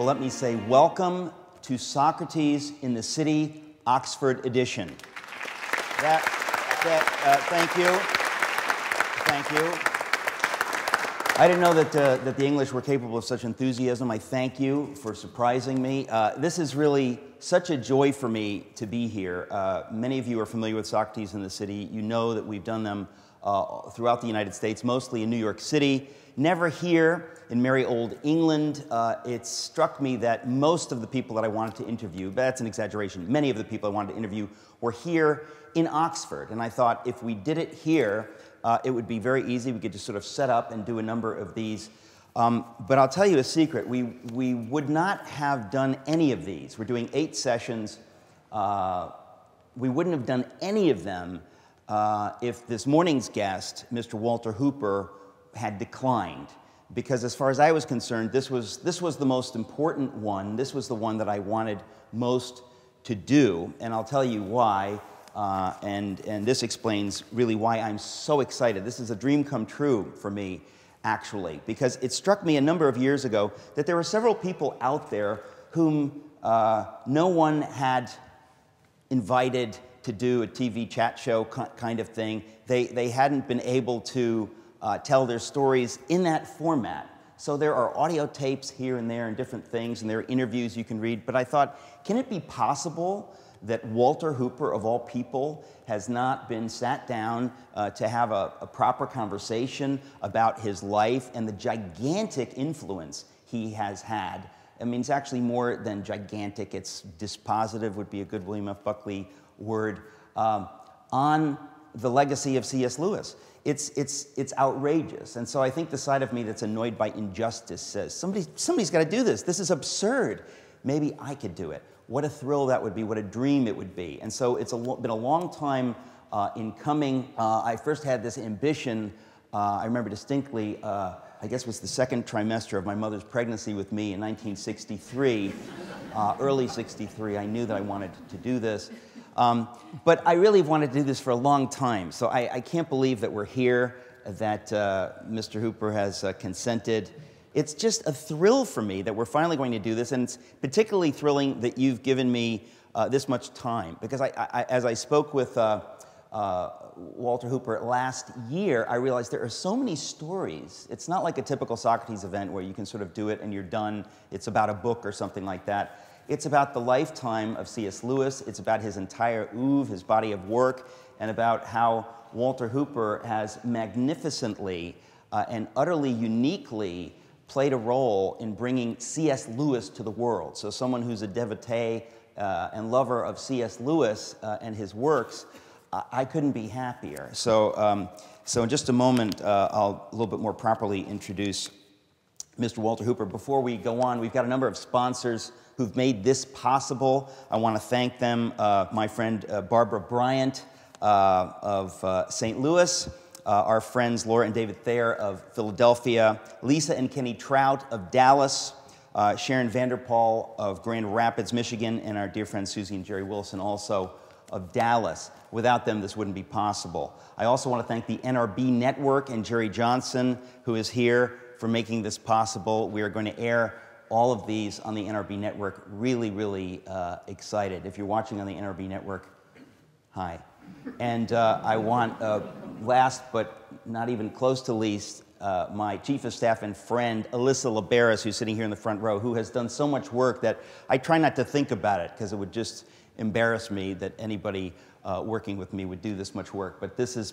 let me say welcome to Socrates in the City, Oxford edition. Thank you. Thank you. I didn't know that the English were capable of such enthusiasm. I thank you for surprising me. This is really such a joy for me to be here. Many of you are familiar with Socrates in the City. You know that we've done them throughout the United States, mostly in New York City. Never here in merry old England. It struck me that most of the people that I wanted to interview, but that's an exaggeration, many of the people I wanted to interview were here in Oxford. And I thought if we did it here, it would be very easy. We could just sort of set up and do a number of these. But I'll tell you a secret. We would not have done any of these. We're doing 8 sessions. We wouldn't have done any of them if this morning's guest, Mr. Walter Hooper, had declined. Because as far as I was concerned, this was the most important one. This was the one that I wanted most to do. And I'll tell you why. And this explains really why I'm so excited. This is a dream come true for me, actually, because it struck me a number of years ago that there were several people out there whom no one had invited to do a TV chat show kind of thing. They hadn't been able to tell their stories in that format. So there are audio tapes here and there and different things, and there are interviews you can read. But I thought, can it be possible that Walter Hooper, of all people, has not been sat down to have a proper conversation about his life and the gigantic influence he has had? I mean, it's actually more than gigantic. It's dispositive, would be a good William F. Buckley word, on the legacy of C.S. Lewis. It's outrageous. And so I think the side of me that's annoyed by injustice says, somebody's got to do this. This is absurd. Maybe I could do it. What a thrill that would be, what a dream it would be. And so it's been a long time in coming. I first had this ambition, I remember distinctly, I guess it was the second trimester of my mother's pregnancy with me in 1963, early 63. I knew that I wanted to do this. But I really wanted to do this for a long time. So I can't believe that we're here, that Mr. Hooper has consented. It's just a thrill for me that we're finally going to do this, and it's particularly thrilling that you've given me this much time. Because as I spoke with Walter Hooper last year, I realized there are so many stories. It's not like a typical Socrates event where you can sort of do it and you're done. It's about a book or something like that. It's about the lifetime of C.S. Lewis. It's about his entire oeuvre, his body of work, and about how Walter Hooper has magnificently and utterly uniquely played a role in bringing C.S. Lewis to the world. So someone who's a devotee and lover of C.S. Lewis and his works, I couldn't be happier. So in just a moment, I'll a little bit more properly introduce Mr. Walter Hooper. Before we go on, we've got a number of sponsors who've made this possible. I want to thank them. My friend Barbara Bryant of St. Louis, our friends Laura and David Thayer of Philadelphia, Lisa and Kenny Trout of Dallas, Sharon Vanderpaul of Grand Rapids, Michigan, and our dear friends Susie and Jerry Wilson also of Dallas. Without them, this wouldn't be possible. I also want to thank the NRB Network and Jerry Johnson, who is here, for making this possible. We are going to air all of these on the NRB Network. Really, really excited. If you're watching on the NRB Network, hi. And I want, last but not even close to least, my Chief of Staff and friend, Alyssa Liberis, who's sitting here in the front row, who has done so much work that I try not to think about it, because it would just embarrass me that anybody working with me would do this much work. But this has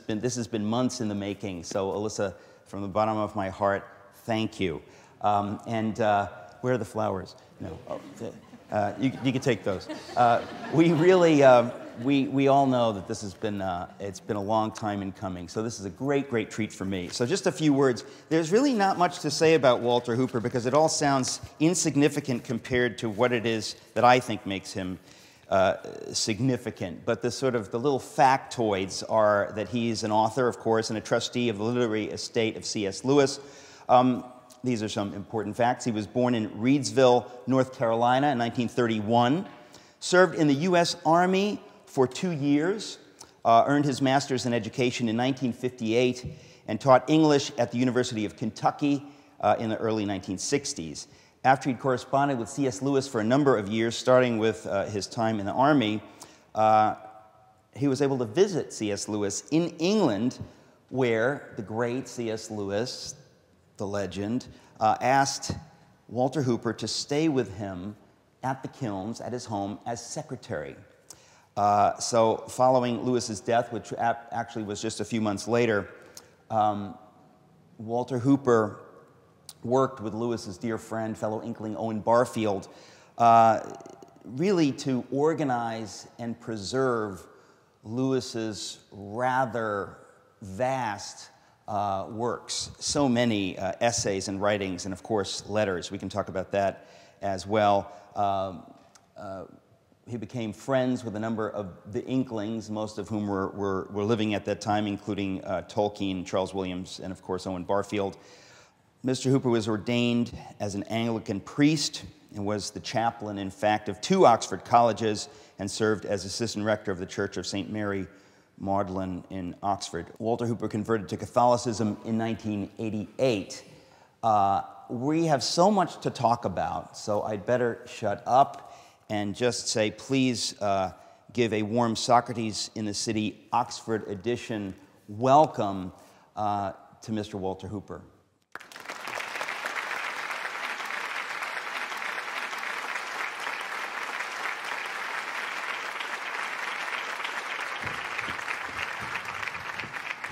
been months in the making. So Alyssa, from the bottom of my heart, thank you. Where are the flowers? No. Oh, you can take those. We really, we all know that this has been, it's been a long time in coming. So this is a great, great treat for me. So just a few words. There's really not much to say about Walter Hooper because it all sounds insignificant compared to what it is that I think makes him significant. But the little factoids are that he's an author, of course, and a trustee of the literary estate of C.S. Lewis. These are some important facts. He was born in Reidsville, North Carolina in 1931, served in the U.S. Army for 2 years, earned his master's in education in 1958, and taught English at the University of Kentucky in the early 1960s. After he'd corresponded with C.S. Lewis for a number of years, starting with his time in the Army, he was able to visit C.S. Lewis in England, where the great C.S. Lewis, the legend, asked Walter Hooper to stay with him at the Kilns, at his home, as secretary. So following Lewis's death, which actually was just a few months later, Walter Hooper worked with Lewis's dear friend, fellow Inkling Owen Barfield, really to organize and preserve Lewis's rather vast works. So many essays and writings, and of course letters. We can talk about that as well. He became friends with a number of the Inklings, most of whom were living at that time, including Tolkien, Charles Williams, and of course Owen Barfield. Mr. Hooper was ordained as an Anglican priest and was the chaplain, in fact, of 2 Oxford colleges and served as assistant rector of the Church of St. Mary Magdalene in Oxford. Walter Hooper converted to Catholicism in 1988. We have so much to talk about, so I'd better shut up and just say, please give a warm Socrates in the City Oxford edition welcome to Mr. Walter Hooper.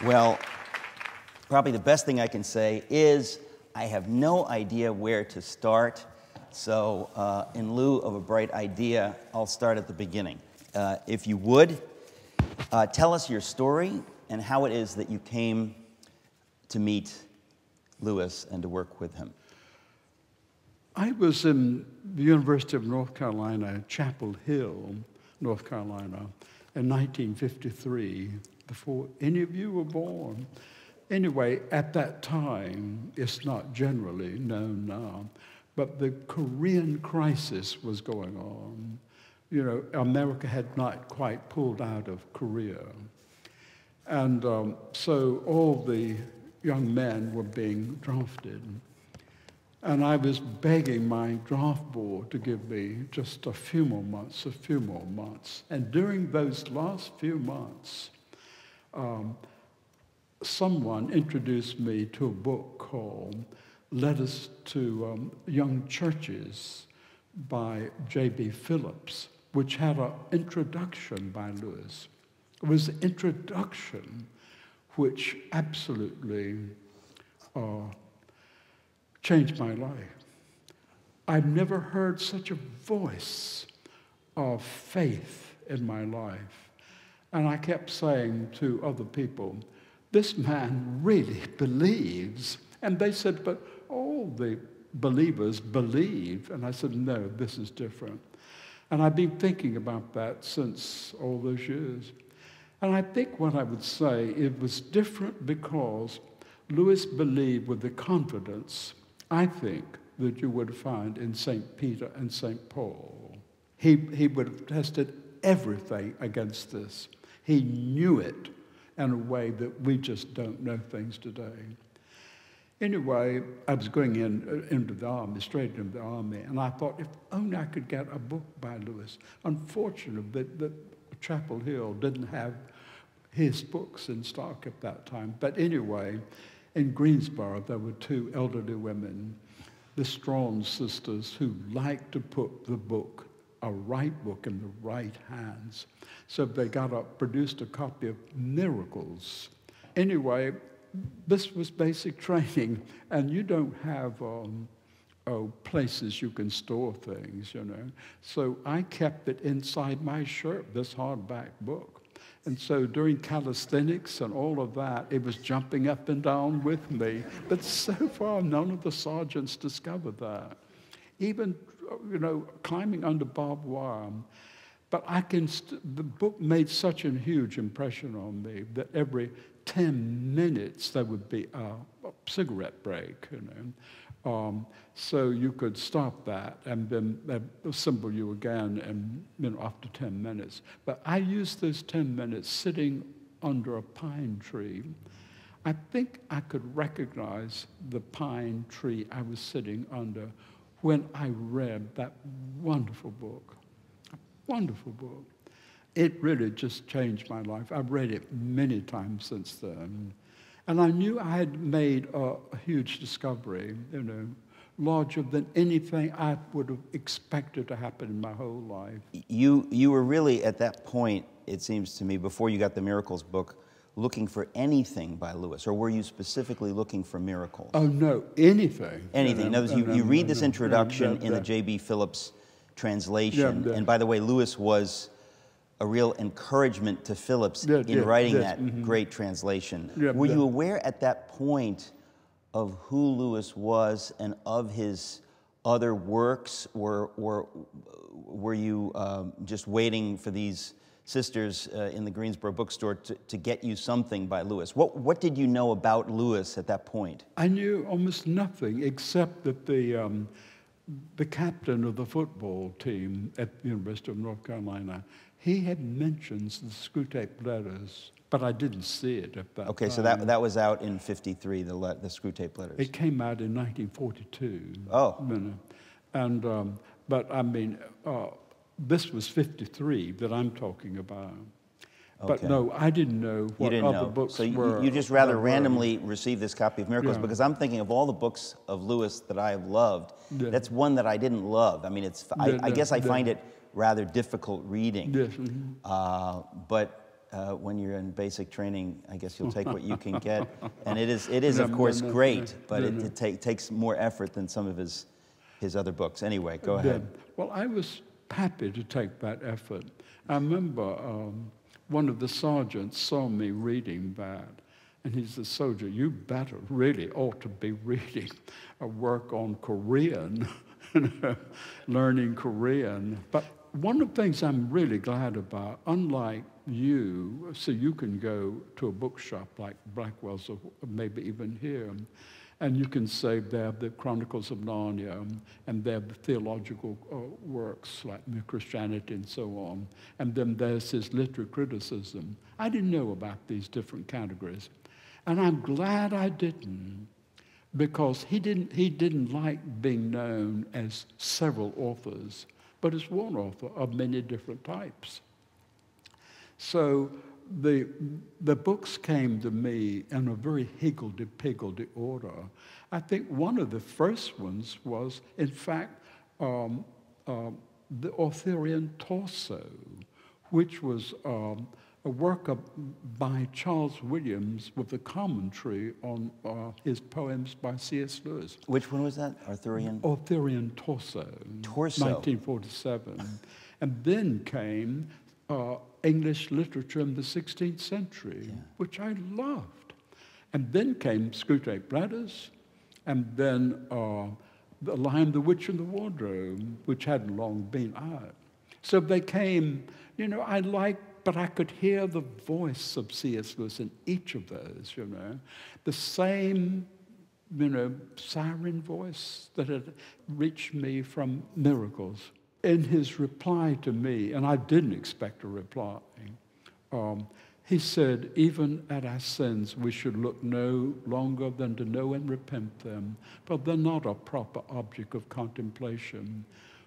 Well, probably the best thing I can say is I have no idea where to start. So in lieu of a bright idea, I'll start at the beginning. If you would, tell us your story and how it is that you came to meet Lewis and to work with him. I was in the University of North Carolina, Chapel Hill, North Carolina, in 1953, before any of you were born. Anyway, at that time, it's not generally known now, but the Korean crisis was going on. You know, America had not quite pulled out of Korea. And so all the young men were being drafted. And I was begging my draft board to give me just a few more months. And during those last few months, someone introduced me to a book called Letters to Young Churches by J.B. Phillips, which had an introduction by Lewis. It was an introduction which absolutely changed my life. I've never heard such a voice of faith in my life. And I kept saying to other people, this man really believes. And they said, but all the believers believe. And I said, no, this is different. And I've been thinking about that since all those years. And I think what I would say, it was different because Lewis believed with the confidence, I think, that you would find in St. Peter and St. Paul. He would have tested everything against this. He knew it in a way that we just don't know things today. Anyway, I was going into the army, straight into the army, and I thought, if only I could get a book by Lewis. Unfortunately, that Chapel Hill didn't have his books in stock at that time. But anyway, in Greensboro, there were 2 elderly women, the Strawn sisters, who liked to put the book, a right book, in the right hands. So they produced a copy of Miracles. Anyway, this was basic training, and you don't have places you can store things, you know. So I kept it inside my shirt, this hardback book. And so during calisthenics and all of that, it was jumping up and down with me. But so far, none of the sergeants discovered that. Even, you know, climbing under barbed wire. But the book made such a huge impression on me that every 10 minutes there would be a cigarette break, you know. So you could stop that and then assemble you again, and, you know, after 10 minutes. But I used those 10 minutes sitting under a pine tree. I think I could recognize the pine tree I was sitting under when I read that wonderful book, it really just changed my life. I've read it many times since then. And I knew I had made a huge discovery, larger than anything I would have expected to happen in my whole life. You were really, at that point, it seems to me, before you got the Miracles book, looking for anything by Lewis, or were you specifically looking for miracles? Oh, no, anything. Anything. In other words, you read this introduction in the J.B. Phillips translation, and by the way, Lewis was a real encouragement to Phillips in writing that great translation. Were you aware at that point of who Lewis was and of his other works, or were you just waiting for these sisters in the Greensboro bookstore to get you something by Lewis? What did you know about Lewis at that point? I knew almost nothing except that the captain of the football team at the University of North Carolina, he had mentioned the Screwtape Letters, but I didn't see it at that time. Okay, so that was out in '53, the Screwtape Letters. It came out in 1942. Oh. And, but I mean, this was '53 that I'm talking about. Okay. But no, I didn't know what other books so were. You just rather randomly received this copy of Miracles, because I'm thinking of all the books of Lewis that I have loved, that's one that I didn't love. I mean, I guess I find it rather difficult reading. Yes. But when you're in basic training, I guess you'll take what you can get. And it is of course great, but it takes more effort than some of his other books. Anyway, go ahead. Well, I was happy to take that effort. I remember one of the sergeants saw me reading that, and he said, "Soldier, you better really ought to be reading a work on Korean, learning Korean." But one of the things I'm really glad about, unlike you, so you can go to a bookshop like Blackwell's or maybe even here, and you can say they have the Chronicles of Narnia, and they have the theological works like Christianity and so on, and then there's his literary criticism. I didn't know about these different categories, and I'm glad I didn't, because he didn't like being known as several authors, but as one author of many different types. So the books came to me in a very higgledy-piggledy order. I think one of the first ones was, in fact, the Etherion Torso, which was a work by Charles Williams with a commentary on his poems by C.S. Lewis. Which one was that? Etherion Torso. Torso. 1947. And then came English literature in the 16th century, which I loved. And then came Screwtape Letters, and then The Lion, the Witch, and the Wardrobe, which hadn't long been out. So they came, I liked, but I could hear the voice of C.S. Lewis in each of those, The same, siren voice that had reached me from Miracles. In his reply to me, and I didn't expect a reply, he said, "Even at our sins, we should look no longer than to know and repent them, for they're not a proper object of contemplation.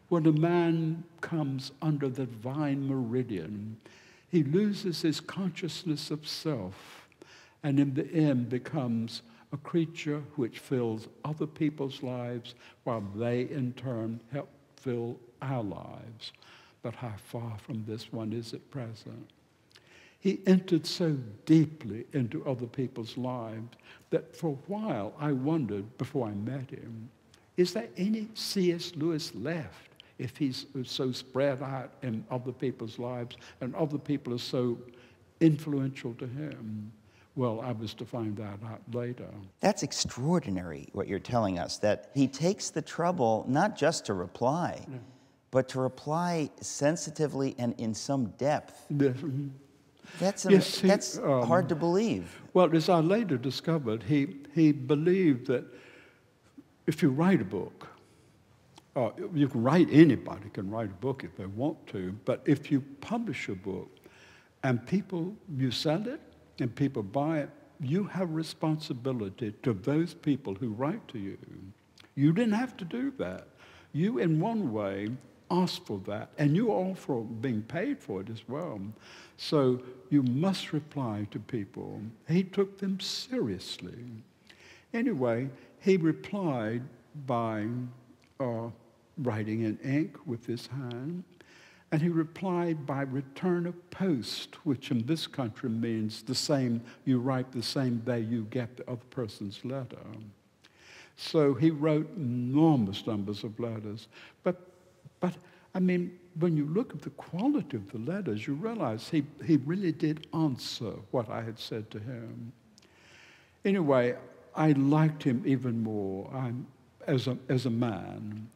When a man comes under the divine meridian, he loses his consciousness of self, and in the end becomes a creature which fills other people's lives, while they in turn help fill our lives. But how far from this one is at present?" He entered so deeply into other people's lives that for a while I wondered, before I met him, is there any C.S. Lewis left if he's so spread out in other people's lives and other people are so influential to him? Well, I was to find that out later. That's extraordinary, what you're telling us, that he takes the trouble not just to reply, but to reply sensitively and in some depth. That's hard to believe. Well, as I later discovered, he believed that if you write a book, you can write, anybody can write a book if they want to, but if you publish a book and you sell it and people buy it, you have responsibility to those people who write to you. You didn't have to do that. You, in one way, asked for that, and you also being paid for it as well. So you must reply to people. He took them seriously. Anyway, he replied by writing in ink with his hand, and he replied by return of post, which in this country means the same, you write the same day you get the other person's letter. So he wrote enormous numbers of letters. But I mean, when you look at the quality of the letters, you realize he really did answer what I had said to him. Anyway, I liked him even more as a man.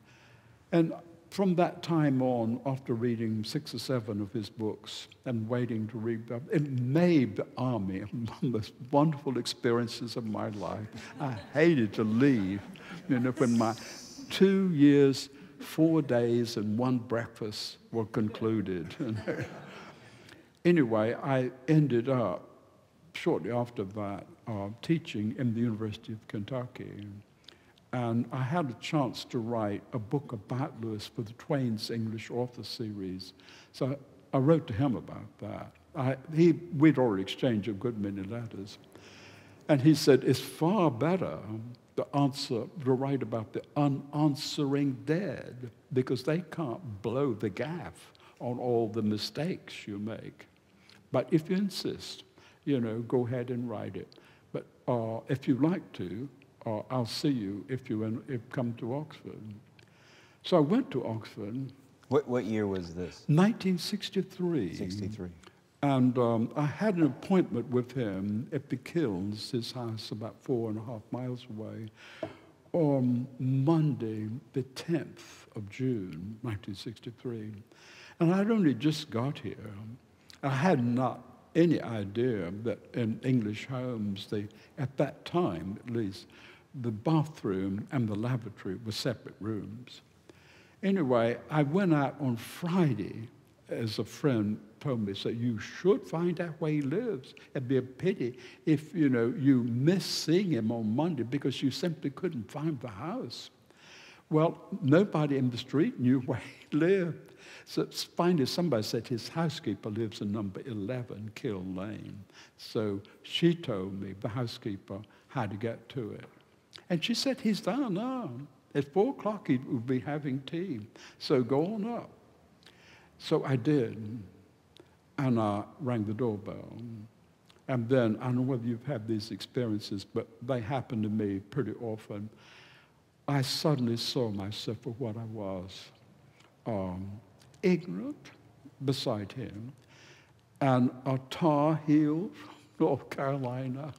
And from that time on, after reading 6 or 7 of his books and waiting to read them, it made the army one of the most wonderful experiences of my life. I hated to leave, when my 2 years, 4 days, and 1 breakfast were concluded. Anyway, I ended up, shortly after that, teaching in the University of Kentucky. And I had a chance to write a book about Lewis for the Twain's English Author Series. So I wrote to him about that. We'd already exchanged a good many letters. And he said, it's far better to write about the unanswering dead, because they can't blow the gaff on all the mistakes you make. But if you insist, go ahead and write it. But if you like to, I'll see you if you come to Oxford. So I went to Oxford. What year was this? 1963. 63. And I had an appointment with him at the Kilns, his house about 4.5 miles away, on Monday, the 10th of June, 1963. And I'd only just got here. I had not any idea that in English homes, at that time at least, the bathroom and the lavatory were separate rooms. Anyway, I went out on Friday, as a friend told me, so you should find out where he lives. It'd be a pity if, you miss seeing him on Monday because you simply couldn't find the house. Well, nobody in the street knew where he lived. So finally somebody said his housekeeper lives in number 11, Kill Lane. So she told me, the housekeeper, how to get to it. And she said, he's down now. At 4 o'clock he will be having tea. So go on up. So I did. And I rang the doorbell. And then, I don't know whether you've had these experiences, but they happen to me pretty often. I suddenly saw myself for what I was. Ignorant beside him, and a Tar Heel, North Carolina.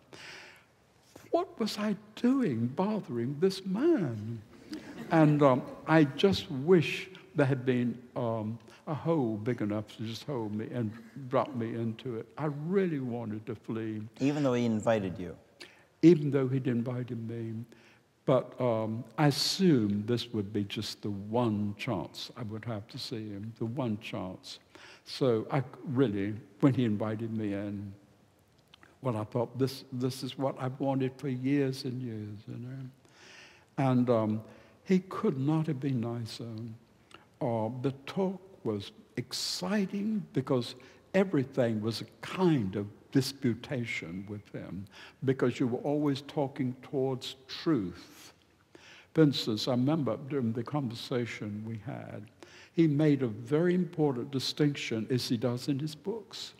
What was I doing bothering this man? And I just wish there had been a hole big enough to just hold me and drop me into it. I really wanted to flee. Even though he invited you? Even though he'd invited me. But I assumed this would be just the one chance I would have to see him, the one chance. So I really, when he invited me in, well, I thought this is what I've wanted for years and years, And he could not have been nicer. The talk was exciting because everything was a kind of disputation with him, because you were always talking towards truth. For instance, I remember during the conversation we had, he made a very important distinction, as he does in his books.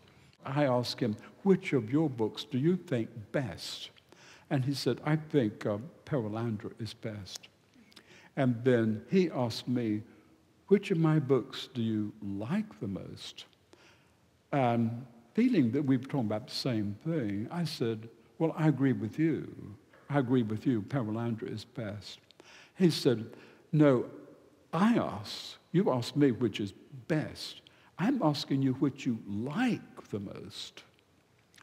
I asked him, which of your books do you think best? And he said, I think Perelandra is best. And then he asked me, which of my books do you like the most? And feeling that we were talking about the same thing, I said, well, I agree with you. I agree with you, Perelandra is best. He said, no, you asked me which is best. I'm asking you which you like the most.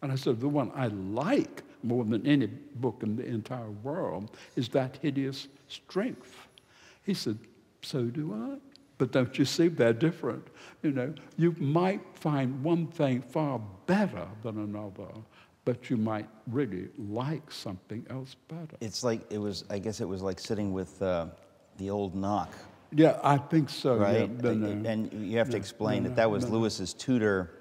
And I said, the one I like more than any book in the entire world is That Hideous Strength. He said, so do I. But don't you see, they're different. You might find one thing far better than another, but you might really like something else better. It's like, I guess it was like sitting with the old knock Yeah, I think so. Right? Yeah, And you have to explain that was Lewis's tutor.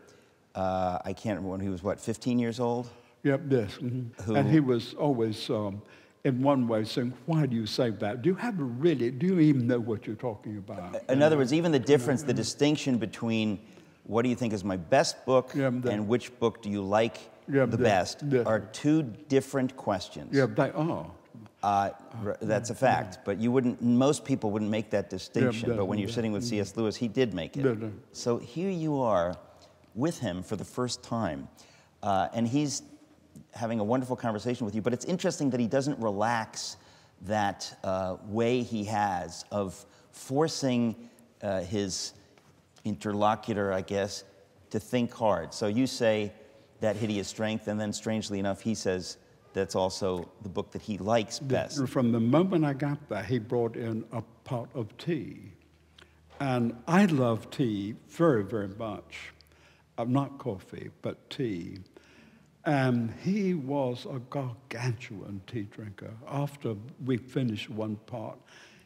I can't remember when he was, what, 15 years old? Yep, yes. Mm-hmm. And he was always, in one way, saying, why do you say that? Do you even know what you're talking about? In other words, even the difference, the distinction between what do you think is my best book and which book do you like the best are two different questions. Yeah, they are. That's a fact, but most people wouldn't make that distinction, but when you're sitting with C.S. Lewis, he did make it. So here you are with him for the first time, and he's having a wonderful conversation with you, but it's interesting that he doesn't relax that way he has of forcing his interlocutor, I guess, to think hard. So you say That Hideous Strength, and then strangely enough, he says that's also the book that he likes best. From the moment I got there, he brought in a pot of tea. And I love tea very, very much. Not coffee, but tea. And he was a gargantuan tea drinker. After we finished one pot,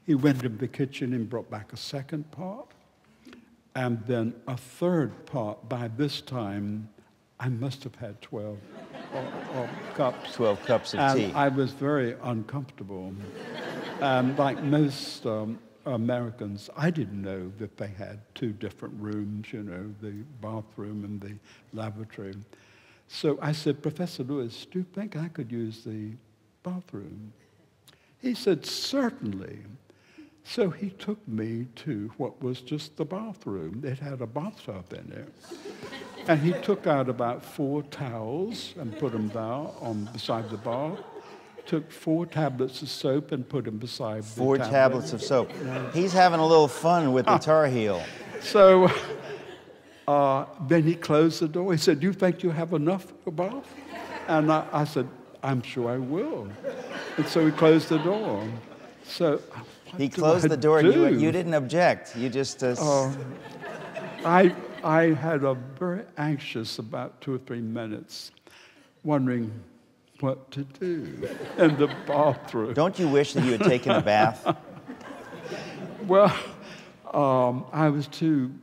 he went in the kitchen and brought back a second pot, and then a third pot. By this time, I must have had 12 cups. 12 cups of tea. I was very uncomfortable. Like most Americans, I didn't know that they had two different rooms, the bathroom and the lavatory. So I said, Professor Lewis, do you think I could use the bathroom? He said, certainly. So he took me to what was just the bathroom. It had a bathtub in it. And he took out about 4 towels and put them there beside the bath. Took 4 tablets of soap and put them beside the 4 tablets of soap. He's having a little fun with the Tar Heel. So then he closed the door. He said, do you think you have enough for the bath? And I said, I'm sure I will. And so he closed the door. So he closed the door and you didn't object. You just... I had a very anxious about 2 or 3 minutes, wondering what to do in the bathroom. Don't you wish that you had taken a bath? Well, I was too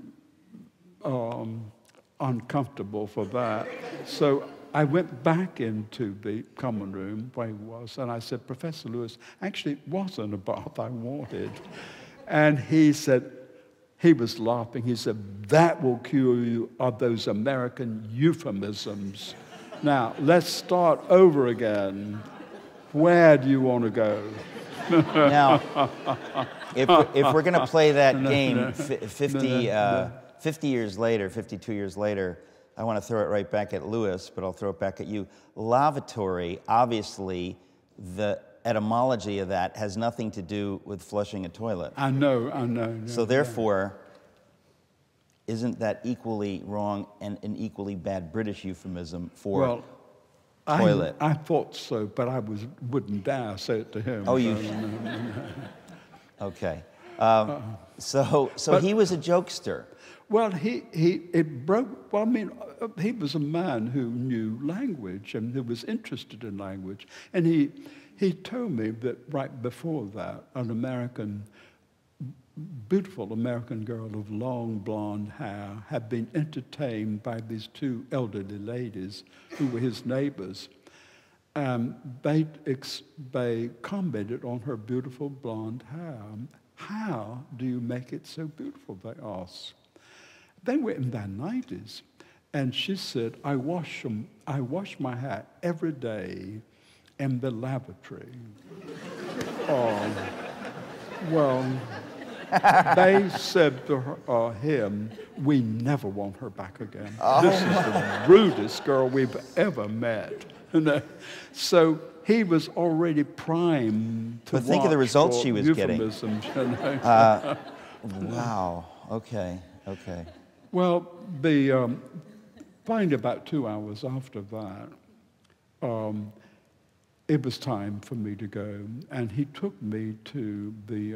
uncomfortable for that. So I went back into the common room where he was, and I said, Professor Lewis, actually it wasn't a bath I wanted. And he said, he was laughing. He said, that will cure you of those American euphemisms. Now, let's start over again. Where do you want to go? Now, if we're going to play that game 50 years later, 52 years later, I want to throw it right back at Lewis, but I'll throw it back at you. Lavatory, obviously, the etymology of that has nothing to do with flushing a toilet. I know. So therefore, isn't that equally wrong and an equally bad British euphemism for toilet? I thought so, but I wouldn't dare say it to him. Oh, you... Okay. So he was a jokester. Well, he was a man who knew language and who was interested in language. And he told me that right before that, beautiful American girl of long blonde hair had been entertained by these 2 elderly ladies who were his neighbors. They commented on her beautiful blonde hair. How do you make it so beautiful, they asked. They were in their 90s. And she said, I wash my hair every day in the lavatory. Well, they said to him, we never want her back again. This is the rudest girl we've ever met. So he was already primed to But think of the results she was getting. Wow, okay. Well, finally about 2 hours after that, it was time for me to go, and he took me to the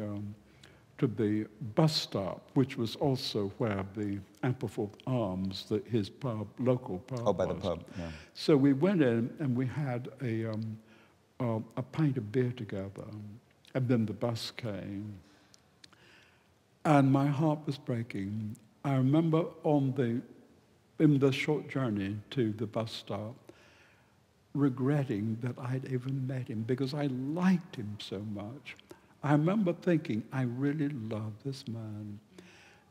bus stop, which was also where the Ampleforth Arms, his pub, local pub. Oh, by the pub. Yeah. So we went in and we had a pint of beer together, and then the bus came. And my heart was breaking. I remember in the short journey to the bus stop, regretting that I'd even met him because I liked him so much. I remember thinking, I really love this man.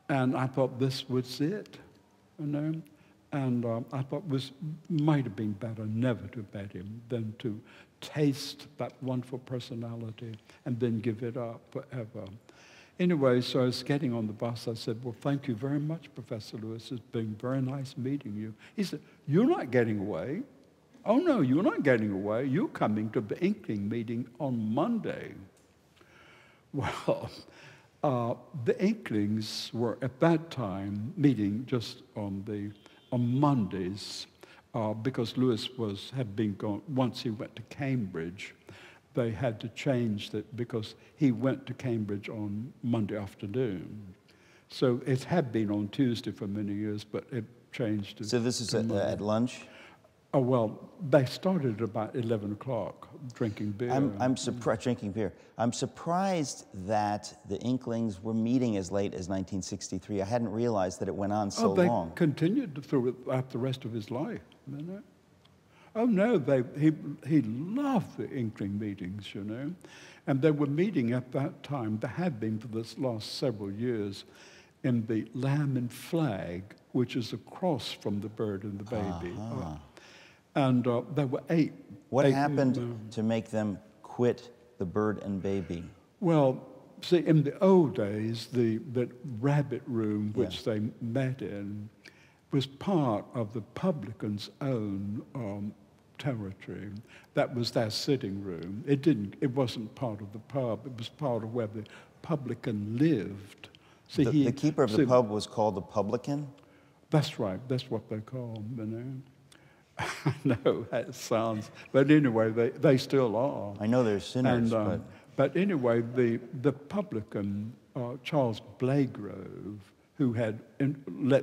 And I thought this was it, you know. And I thought it might have been better never to have met him than to taste that wonderful personality and then give it up forever. Anyway, so I was getting on the bus. I said, well, thank you very much, Professor Lewis. It's been very nice meeting you. He said, you're not getting away. Oh, no, you're not getting away. You're coming to the Inkling meeting on Monday. Well, the Inklings were at that time meeting just on Mondays because Lewis had been gone. Once he went to Cambridge, they had to change that because he went to Cambridge on Monday afternoon. So it had been on Tuesday for many years, but it changed to. So this is at lunch? Oh, well, they started at about 11 o'clock drinking beer. I'm surprised, drinking beer. I'm surprised that the Inklings were meeting as late as 1963. I hadn't realized that it went on so long. They continued throughout the rest of his life, you know? Oh, no, he loved the Inkling meetings, you know? And they were meeting at that time, they had been for this last several years, in the Lamb and Flag, which is across from the Bird and the Baby. Uh-huh. And there were eight. What happened to make them quit the Bird and Baby? Well, see, in the old days, the rabbit room which they met in was part of the publican's own territory. That was their sitting room. It wasn't part of the pub. It was part of where the publican lived. See, the keeper of the pub was called the publican? That's right. That's what they call him, you know. I know that sounds, but anyway, they still are. I know they're sinners, but anyway, the publican, Charles Blagrove, who had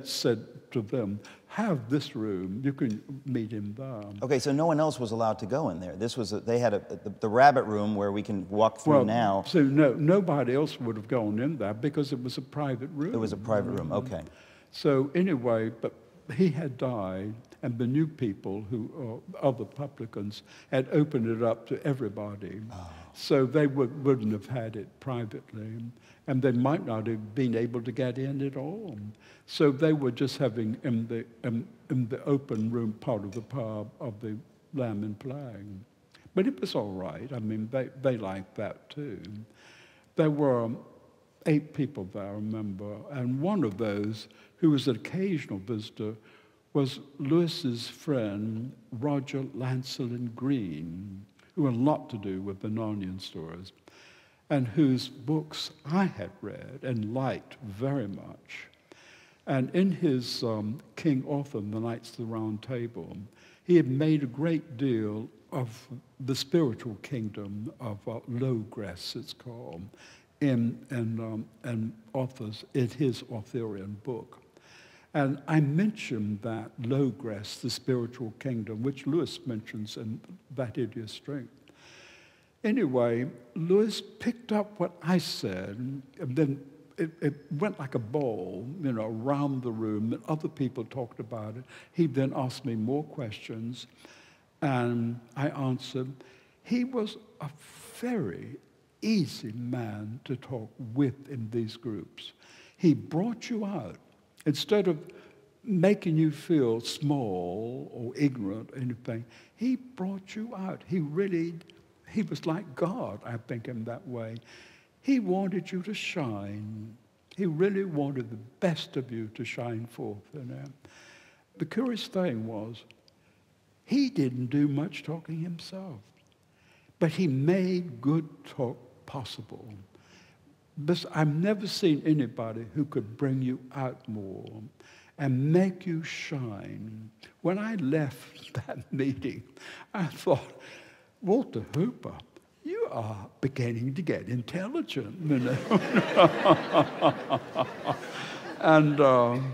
said to them, have this room, you can meet him there. Okay, so no one else was allowed to go in there. This was they had the rabbit room where we can walk through now. So nobody else would have gone in there because it was a private room. It was a private room, okay. So anyway, but he had died, and the new people, other publicans, had opened it up to everybody. Oh. So they wouldn't have had it privately, and they might not have been able to get in at all. So they were just having in the open room part of the pub of the Lamb and Flag. But it was all right. I mean, they liked that too. There were 8 people there, I remember, and one of those, who was an occasional visitor, was Lewis's friend, Roger Lancelin Green, who had a lot to do with the Narnian stories, and whose books I had read and liked very much. And in his King Arthur and the Knights of the Round Table, he had made a great deal of the spiritual kingdom of Logress, it's called, in his Etherion book. And I mentioned that Logress, the spiritual kingdom, which Lewis mentions in That Hideous Strength. Anyway, Lewis picked up what I said, and then it went like a ball, you know, around the room, and other people talked about it. He then asked me more questions, and I answered. He was a very easy man to talk with in these groups. He brought you out. Instead of making you feel small or ignorant or anything, he brought you out. He was like God, I think, in that way. He wanted you to shine. He really wanted the best of you to shine forth, you know. The curious thing was, he didn't do much talking himself, but he made good talk possible. I've never seen anybody who could bring you out more and make you shine. When I left that meeting, I thought, Walter Hooper, you are beginning to get intelligent, you know. And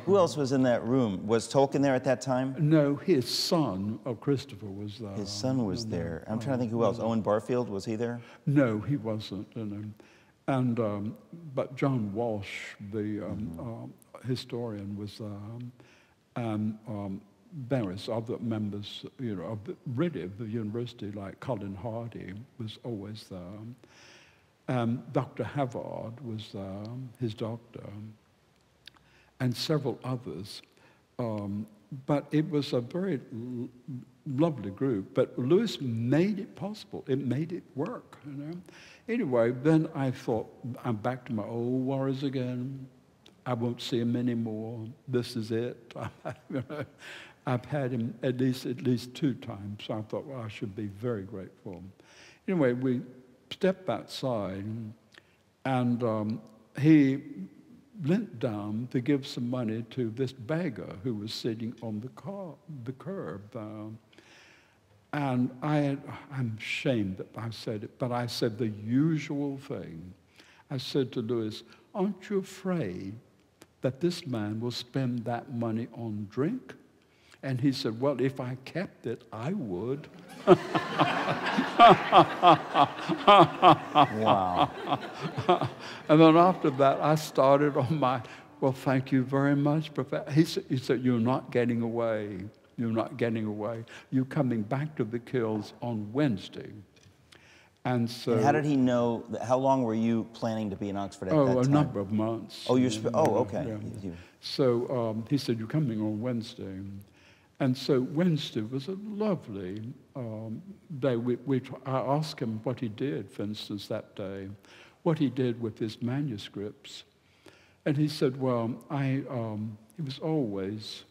who else was in that room? Was Tolkien there at that time? No, his son, Christopher, was there. His son was there. I'm trying to think who else. Owen Barfield, was he there? No, he wasn't. You know. But John Walsh, the historian, was and various other members, of the university, like Colin Hardy, was always there. Dr. Havard was his doctor, and several others. But it was a very lovely group. But Lewis made it possible. It made it work, Anyway, then I thought, I'm back to my old worries again. I won't see him anymore. This is it. I've had him at least 2 times. So I thought, well, I should be very grateful. Anyway, we stepped outside, and he leant down to give some money to this beggar who was sitting on the curb. And I'm ashamed that I said it, but I said the usual thing. I said to Lewis, aren't you afraid that this man will spend that money on drink? And he said, well, if I kept it, I would. Wow. And then after that, I started on my, well, thank you very much, Professor. He said, you're not getting away. You're not getting away. You're coming back to the Kills on Wednesday. And so... And how did he know, how long were you planning to be in Oxford at that time? Oh, a number of months. Oh, okay. Yeah. So he said, you're coming on Wednesday. And so Wednesday was a lovely day. I asked him what he did, for instance, that day, what he did with his manuscripts. And he said, well, he was always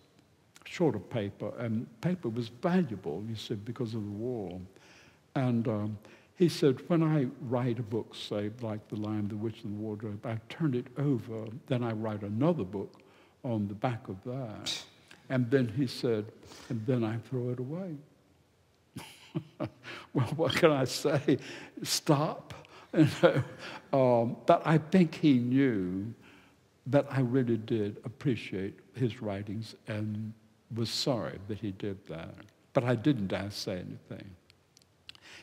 short of paper, and paper was valuable, you said, because of the war. And he said, when I write a book, say, like The Lion, the Witch, and the Wardrobe, I turn it over, then I write another book on the back of that. And then he said, and then I throw it away. Well, what can I say? Stop. But I think he knew that I really did appreciate his writings and was sorry that he did that. But I didn't dare say anything.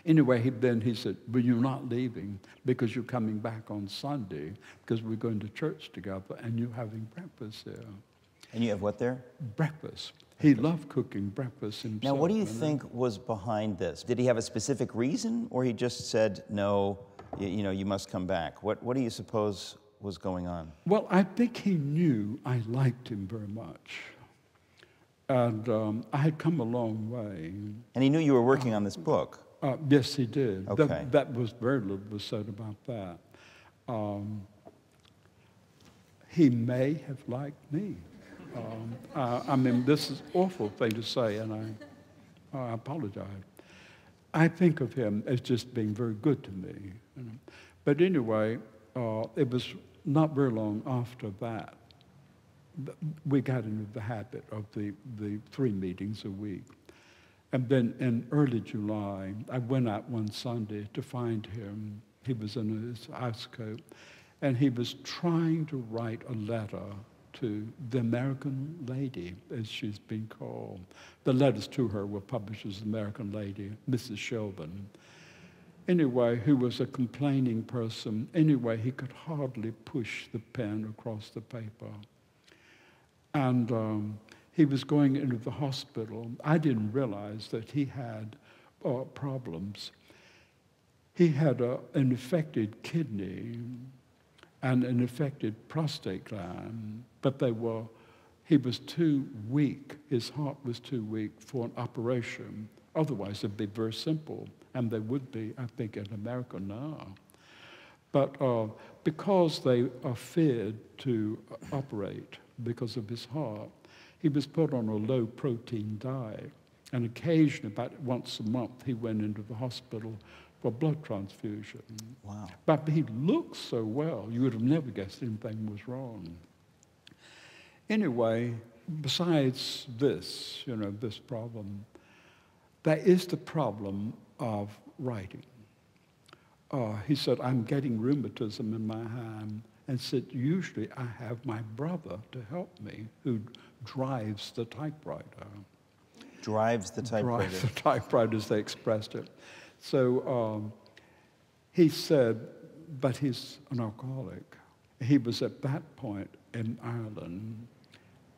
Anyway, then he said, well, you're not leaving because you're coming back on Sunday because we're going to church together and you're having breakfast there. And you have what there? Breakfast. He loved cooking breakfast himself. Now, what do you think was behind this? Did he have a specific reason, or he just said, no, you must come back? What do you suppose was going on? Well, I think he knew I liked him very much. And I had come a long way. And he knew you were working on this book? Yes, he did. Okay. That was very little was said about that. He may have liked me. I mean, this is an awful thing to say, and I apologize. I think of him as just being very good to me. But anyway, it was not very long after that we got into the habit of the 3 meetings a week. And then in early July, I went out one Sunday to find him. He was in his house coat, and he was trying to write a letter to the American Lady, as she's been called. The letters to her were published as American Lady, Mrs. Shelburne. Anyway, who was a complaining person. Anyway, he could hardly push the pen across the paper. And he was going into the hospital. I didn't realize that he had problems. He had an infected kidney and an affected prostate gland, but he was too weak, his heart was too weak for an operation. Otherwise, it'd be very simple, and they would be, I think, in America now. But because they are feared to operate because of his heart, he was put on a low-protein diet, and occasionally, about once a month, he went into the hospital for blood transfusion. Wow. But he looked so well, you would have never guessed anything was wrong. Anyway, besides this, this problem, there is the problem of writing. He said, I'm getting rheumatism in my hand, and said, usually I have my brother to help me, who drives the typewriter. Drives the typewriter. Drives the typewriter, as they expressed it. So he said, but he's an alcoholic. He was at that point in Ireland,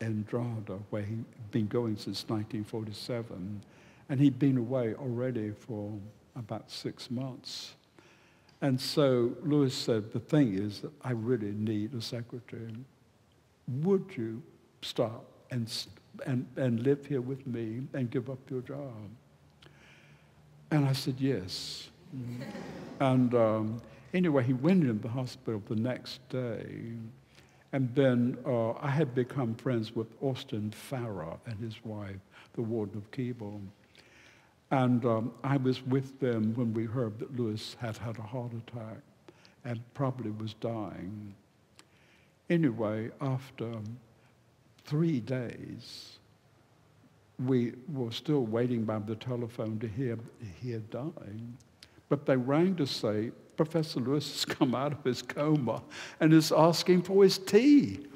in Drogheda, where he'd been going since 1947, and he'd been away already for about 6 months. And so Lewis said, the thing is that I really need a secretary. Would you stop and live here with me and give up your job? And I said, yes. And anyway, he went into the hospital the next day. And then I had become friends with Austin Farrer and his wife, the warden of Keble. And I was with them when we heard that Lewis had had a heart attack and probably was dying. Anyway, after 3 days, we were still waiting by the telephone to hear he had died. But they rang to say, Professor Lewis has come out of his coma and is asking for his tea.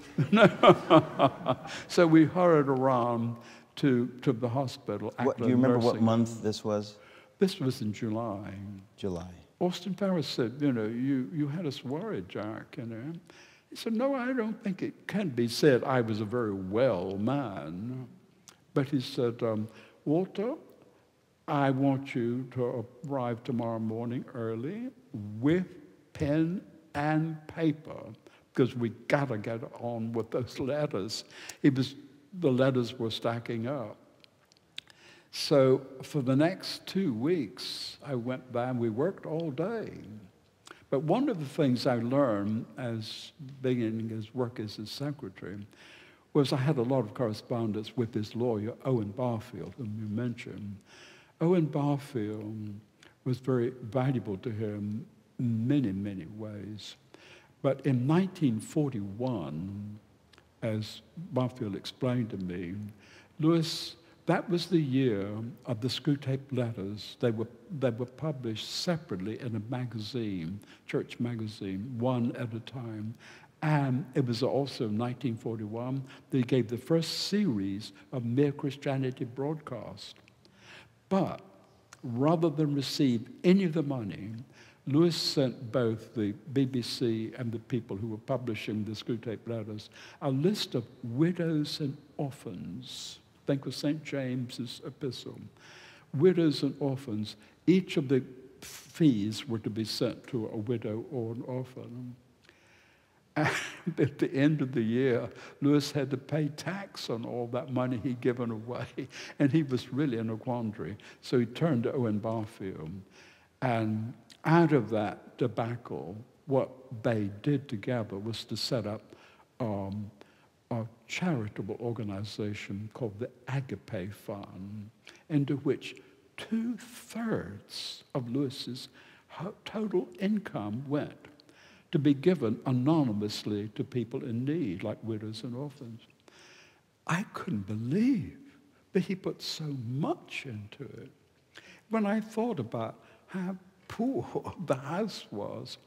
So we hurried around to the hospital. Do you remember what month this was? This was in July. July. Austin Farrer said, you had us worried, Jack, He said, no, I don't think it can be said I was a very well man. But he said, Walter, I want you to arrive tomorrow morning early with pen and paper, because we got to get on with those letters. The letters were stacking up. So for the next 2 weeks, I went by and we worked all day. But one of the things I learned as beginning his work as his secretary was I had a lot of correspondence with his lawyer, Owen Barfield, whom you mentioned. Owen Barfield was very valuable to him in many, many ways. But in 1941, as Barfield explained to me, Lewis, that was the year of the Screwtape Letters. They were published separately in a magazine, church magazine, one at a time. And it was also 1941 they gave the first series of Mere Christianity broadcast. But rather than receive any of the money, Lewis sent both the BBC and the people who were publishing the Screwtape Letters a list of widows and orphans. Think of St. James's epistle. Widows and orphans, each of the fees were to be sent to a widow or an orphan. And at the end of the year, Lewis had to pay tax on all that money he'd given away, and he was really in a quandary. So he turned to Owen Barfield, and out of that debacle, what they did together was to set up a charitable organization called the Agape Fund, into which 2/3 of Lewis's total income went to be given anonymously to people in need, like widows and orphans. I couldn't believe that he put so much into it. When I thought about how poor the house was,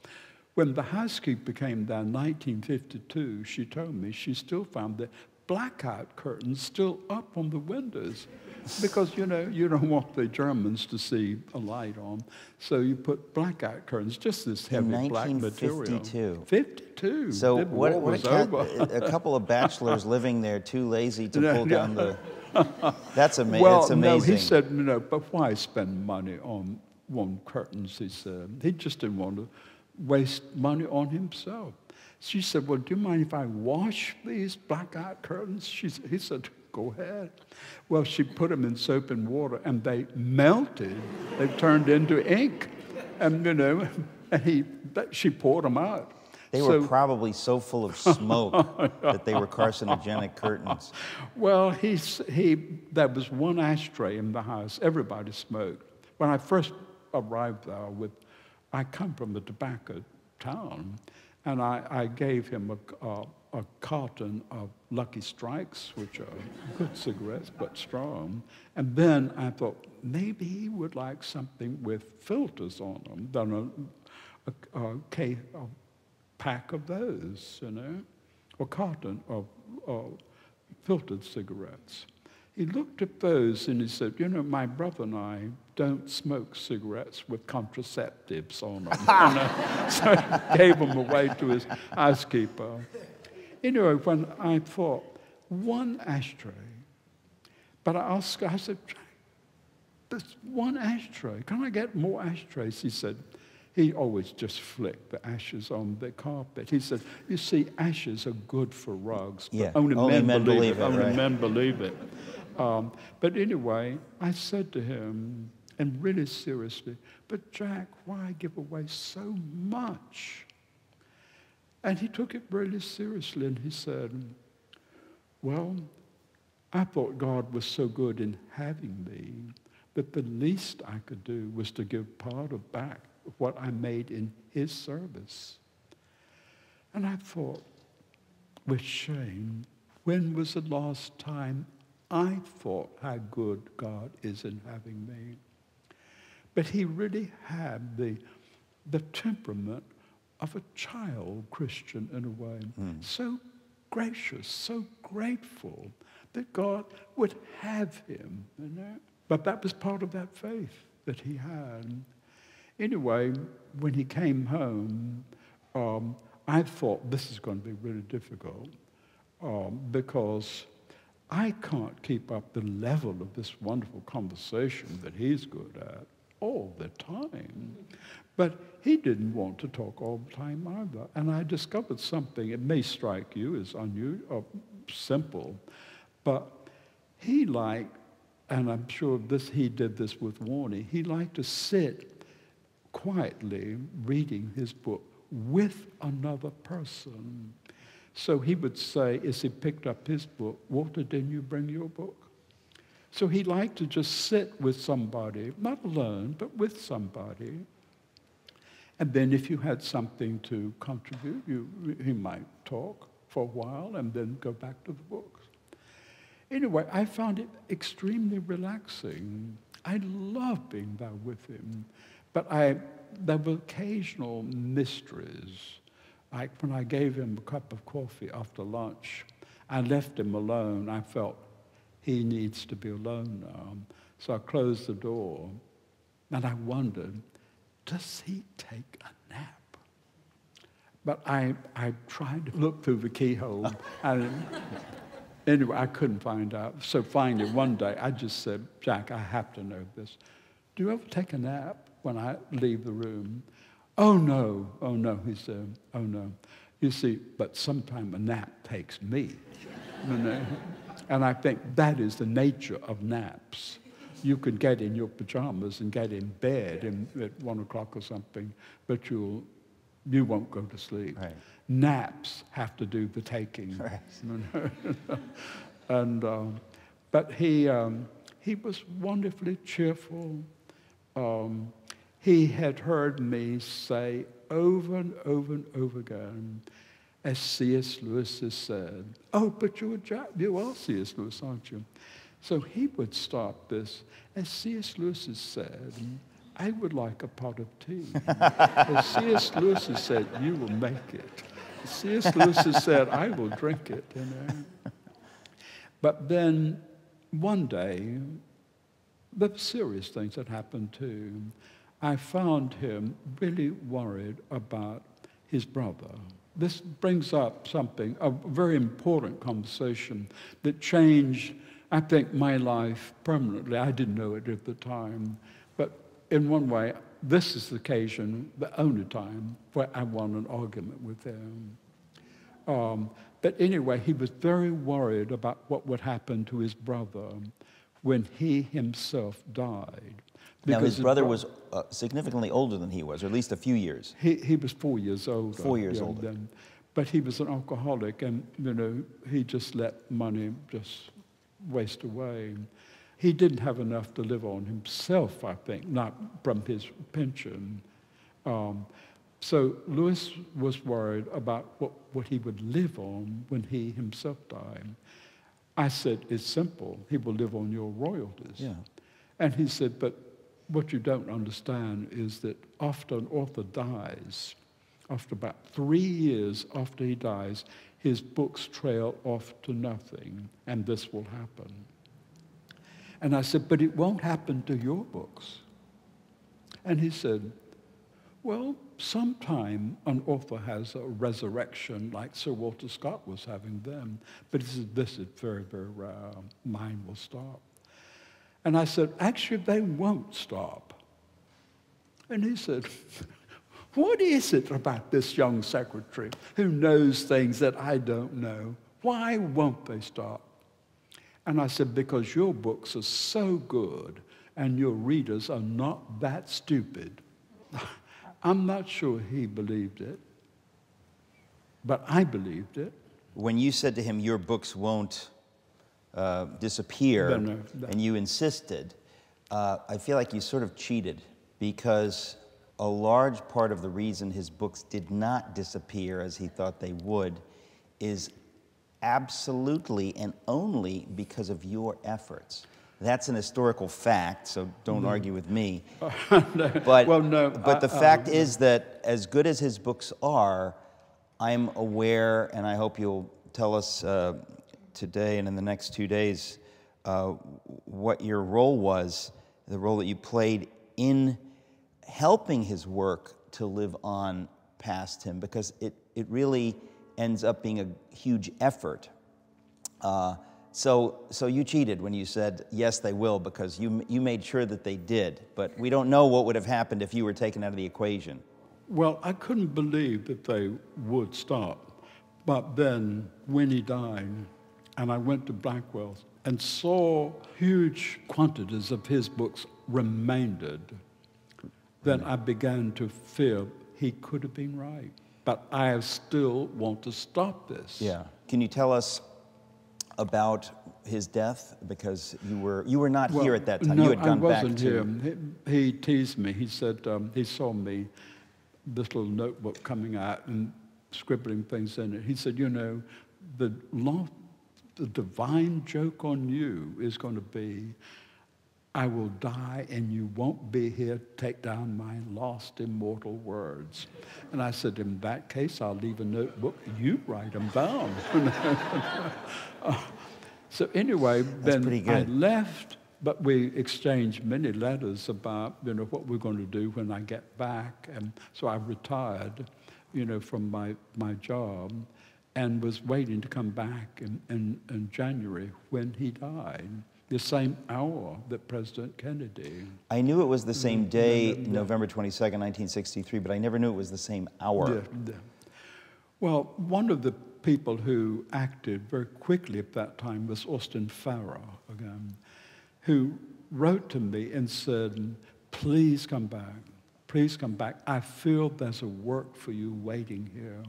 when the housekeeper came down in 1952, she told me she still found the blackout curtains still up on the windows. Because, you don't want the Germans to see a light on. So you put blackout curtains, just this heavy black material. 1952. 52. So a couple of bachelors living there, too lazy to pull down the... That's amazing. Well, it's amazing. No, he said, but why spend money on curtains, he said. He just didn't want to waste money on himself. She said, well, do you mind if I wash these blackout curtains? He said, go ahead. Well, she put them in soap and water, and they melted. They turned into ink. And, she poured them out. They were probably so full of smoke that they were carcinogenic curtains. Well, there was one ashtray in the house. Everybody smoked. When I first arrived there, I come from a tobacco town, and I gave him a carton of Lucky Strikes, which are good cigarettes, but strong. And then I thought, maybe he would like something with filters on them, then a pack of those, a carton of filtered cigarettes. he looked at those and he said, you know, my brother and I don't smoke cigarettes with contraceptives on them. So he gave them away to his housekeeper. Anyway, when I thought, one ashtray, but I said, there's one ashtray. Can I get more ashtrays? He said, he always just flicked the ashes on the carpet. He said, you see, ashes are good for rugs, but Yeah, only men believe it. Only right. men believe it. But anyway, I said to him, and really seriously, but Jack, why give away so much? And he took it really seriously, and he said, well, I thought God was so good in having me that the least I could do was to give part of back what I made in his service. And I thought, with shame, when was the last time I thought how good God is in having me? But he really had the temperament of a child Christian in a way. So gracious, so grateful that God would have him, you know. But that was part of that faith that he had. Anyway, when he came home, I thought this is going to be really difficult because I can't keep up the level of this wonderful conversation that he's good at all the time. But he didn't want to talk all the time either. And I discovered something, it may strike you as unusual or simple, but he liked, and I'm sure he did this with Warnie, he liked to sit quietly reading his book with another person. So he would say, as he picked up his book, Walter, didn't you bring your book? So he liked to just sit with somebody, not alone, but with somebody. And then if you had something to contribute, he might talk for a while and then go back to the books. Anyway, I found it extremely relaxing. I loved being there with him. But there were occasional mysteries. Like when I gave him a cup of coffee after lunch, I left him alone. I felt he needs to be alone now. So I closed the door, and I wondered, does he take a nap? But I tried to look through the keyhole, and anyway, I couldn't find out. So finally, one day, I just said, Jack, I have to know this. Do you ever take a nap when I leave the room? Oh, no, he said, oh, no. You see, but sometime a nap takes me. You know? And I think that is the nature of naps. You could get in your pajamas and get in bed at 1 o'clock or something, but you won't go to sleep. Right. Naps have to do the taking. Right. You know? And but he was wonderfully cheerful. He had heard me say over and over and over again, as C.S. Lewis has said, oh, but you are C.S. Lewis, aren't you? So he would start this, as C.S. Lewis has said, I would like a pot of tea. As C.S. Lewis has said, you will make it. C.S. Lewis has said, I will drink it, you know. But then one day, the serious things that happened too. I found him really worried about his brother. This brings up something, a very important conversation that changed, I think, my life permanently. I didn't know it at the time, but in one way, this is the occasion, the only time, where I won an argument with him. But anyway, he was very worried about what would happen to his brother when he himself died. Now, his brother was significantly older than he was, or at least a few years. He was 4 years older. 4 years older. Then. But he was an alcoholic, and, you know, he just let money just waste away. He didn't have enough to live on himself, I think, not from his pension. So Lewis was worried about what he would live on when he himself died. I said, it's simple. He will live on your royalties. Yeah. And he said, but what you don't understand is that after an author dies, after about 3 years after he dies, his books trail off to nothing, and this will happen. And I said, but it won't happen to your books. And he said, well, sometime an author has a resurrection like Sir Walter Scott was having then, but this is very, very rare. Mine will stop. And I said, actually, they won't stop. And he said, what is it about this young secretary who knows things that I don't know? Why won't they stop? And I said, because your books are so good and your readers are not that stupid. I'm not sure he believed it, but I believed it. When you said to him, your books won't disappear, and you insisted, I feel like you sort of cheated, because a large part of the reason his books did not disappear as he thought they would is absolutely and only because of your efforts. That's an historical fact, so don't argue with me. But, the fact is that as good as his books are, I'm aware, and I hope you'll tell us today and in the next 2 days what your role was, the role that you played in helping his work to live on past him, because it really ends up being a huge effort. So you cheated when you said, yes, they will, because you made sure that they did. But we don't know what would have happened if you were taken out of the equation. Well, I couldn't believe that they would stop. But then, when he died, and I went to Blackwell and saw huge quantities of his books remaindered, then I began to feel he could have been right. But I still want to stop this. Yeah. Can you tell us about his death? Because you were not here at that time. No, you had gone I wasn't back to... here. He teased me. He said he saw me, this little notebook coming out and scribbling things in it. He said, you know, the divine joke on you is going to be, I will die and you won't be here to take down my lost immortal words. And I said, in that case, I'll leave a notebook. You write them down. So anyway, then I left, but we exchanged many letters about, you know, what we're going to do when I get back. And so I retired, you know, from my job and was waiting to come back in January when he died. The same hour that President Kennedy. I knew it was the same day, November 22nd, 1963, but I never knew it was the same hour. Yeah. Well, one of the people who acted very quickly at that time was Austin Farrar, again, who wrote to me and said, please come back. Please come back. I feel there's a work for you waiting here.